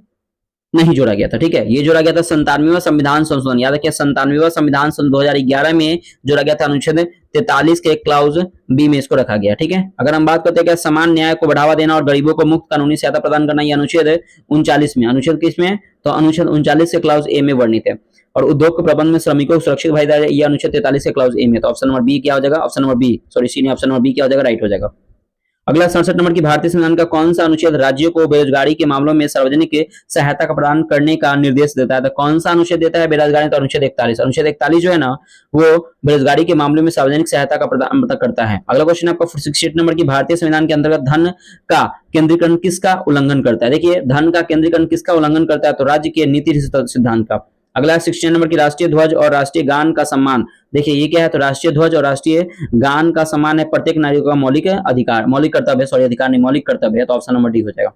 नहीं जोड़ा गया था, ठीक है। ये जोड़ा गया था 97वां संविधान संशोधन, याद रखिए 97वां संविधान संशोधन 2011 में जोड़ा गया था। अनुच्छेद 43 के क्लाउज बी में इसको रखा गया, ठीक है। अगर हम बात करते हैं क्या समान न्याय को बढ़ावा देना और गरीबों को मुफ्त कानूनी सहायता प्रदान करना, ये अनुच्छेद 39 में। अनुच्छेद किसमें, तो अनुच्छेद 39 के क्लाउज ए में वर्णित है। और उद्योग के प्रबंध में श्रमिकों को सुरक्षित भागीदारी, ये अनुच्छेद 43 के क्लाउज ए में। तो ऑप्शन नंबर बी क्या हो जाएगा, option number B, sorry C नहीं, ऑप्शन नंबर बी क्या हो जाएगा, राइट हो जाएगा। अगला 67 नंबर की, भारतीय संविधान का कौन सा अनुच्छेद राज्यों को बेरोजगारी के मामलों में सार्वजनिक सहायता का प्रदान करने का निर्देश देता है। तो कौन सा अनुच्छेद देता है बेरोजगारी, तो अनुच्छेद 41। अनुच्छेद 41 जो है ना वो बेरोजगारी के मामलों में सार्वजनिक सहायता का प्रदान करता है। अगला क्वेश्चन आपका 68 नंबर की, भारतीय संविधान के अंतर्गत धन का केंद्रीकरण किसका उल्लंघन करता है। देखिए धन का केंद्रीकरण किसका उल्लंघन करता है, तो राज्य के नीति सिद्धांत का। अगला 69 नंबर की, राष्ट्रीय ध्वज और राष्ट्रीय गान का सम्मान। देखिए ये क्या है, तो राष्ट्रीय ध्वज और राष्ट्रीय गान का सम्मान है प्रत्येक नागरिक का मौलिक अधिकार, मौलिक कर्तव्य, सॉरी अधिकार नहीं मौलिक कर्तव्य है। तो ऑप्शन नंबर डी हो जाएगा।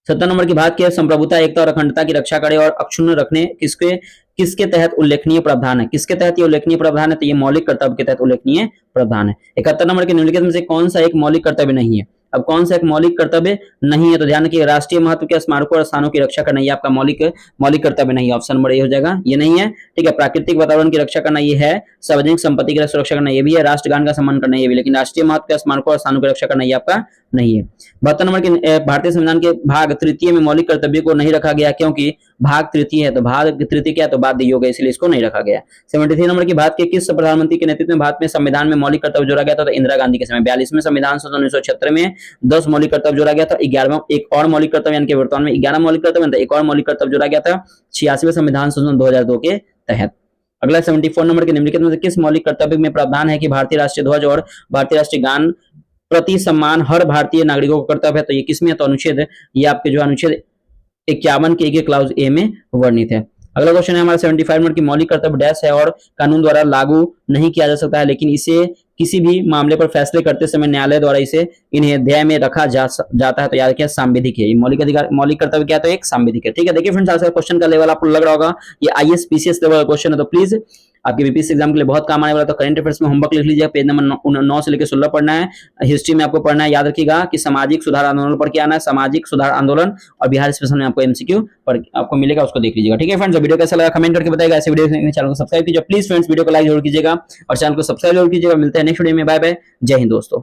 70 नंबर की, भारत के संप्रभुता, एकता और अखंडता की रक्षा करे और अक्षुण्ण रखने किसके तहत उल्लेखनीय प्रावधान है। किसके तहत ये उल्लेखनीय प्रावधान है, तो ये मौलिक कर्तव्य के तहत उल्लेखनीय प्रावधान है। 71 नंबर के, निम्नलिखित में से कौन सा एक मौलिक कर्तव्य नहीं है। अब कौन सा एक मौलिक कर्तव्य नहीं है, तो ध्यान रखिए राष्ट्रीय महत्व के स्मारकों और स्थानों की रक्षा करना, ये आपका मौलिक कर्तव्य नहीं है। ऑप्शन नंबर ए हो जाएगा, ये नहीं है, ठीक है। प्राकृतिक वातावरण की रक्षा करना ये है। सार्वजनिक संपत्ति की सुरक्षा करना ये भी है। राष्ट्रगान का सम्मान करना ये भी, लेकिन राष्ट्रीय महत्व के स्मारकों और स्थानों की रक्षा करना ये आपका नहीं है। 72 नंबर के, भारतीय संविधान के भाग तृतीय में मौलिक कर्तव्य को नहीं रखा गया क्योंकि भाग तृतीय है, तो भाग तृतीय क्या है, तो बाध्य योग है, इसलिए इसको नहीं रखा गया। 73 नंबर की, भारत के किस प्रधानमंत्री के नेतृत्व में भारत में संविधान में मौलिक कर्तव्य जोड़ा गया था, तो इंदिरा गांधी के समय। 42वें संविधान संशोधन 1976 में 10 मौलिक कर्तव्य जोड़ा गया था। 11वां एक और मौलिक कर्तव्य, यानी कि वर्तमान में 11 मौलिक कर्तव्य, एक और मौलिक कर्तव्य जोड़ा गया था 86वें संविधान संशोधन 2002 के तहत। अगला 74 नंबर के, निम्नलिखित में से किस मौलिक कर्तव्य में प्रावधान है कि भारतीय राष्ट्रीय ध्वज और भारतीय राष्ट्रीय गान प्रति सम्मान हर भारतीय नागरिकों को कर्तव्य है, तो ये किसमें है, तो अनुच्छेद ये आपके जो अनुच्छेद 51 के क्लाउज ए में वर्णित है। अगला क्वेश्चन है हमारा 75 नंबर की, मौलिक कर्तव्य डैश है और कानून द्वारा लागू नहीं किया जा सकता है, लेकिन इसे किसी भी मामले पर फैसले करते समय न्यायालय द्वारा इसे इन्हें ध्यान में रखा जाता है, तो याद रखिए सांविधिक है। ये मौलिक कर्तव्य क्या है, तो एक सांविधिक है, ठीक है। देखिए फ्रेंड्स, आज का क्वेश्चन का लेवल आपको लग रहा होगा ये आईएएस पीसीएस लेवल का क्वेश्चन है, तो प्लीज आपके बीपीएससी एग्जाम के लिए बहुत काम आने वाला। तो करंट अफेयर्स में होमवर्क लिख लीजिए, पेज नंबर 9 से लेकर 16 पढ़ना है। हिस्ट्री में आपको पढ़ना है, याद रखिएगा कि सामाजिक सुधार आंदोलन पर क्या आना है, सामाजिक सुधार आंदोलन, और बिहार स्पेशल में आपको एमसीक्यू पर आपको मिलेगा, उसको देख लीजिएगा, ठीक है फ्रेंड्स। वीडियो कैसा लगा कमेंट करके बताइएगा। ऐसे वीडियो देखने के लिए चैनल को सब्सक्राइब कीजिए प्लीज फ्रेंड्स, वीडियो को लाइक जरूर कीजिएगा और चैनल को सब्सक्राइब जरूर कीजिएगा। मिलते हैं नेक्स्ट वीडियो में, बाय बाय, जय हिंद दोस्तों।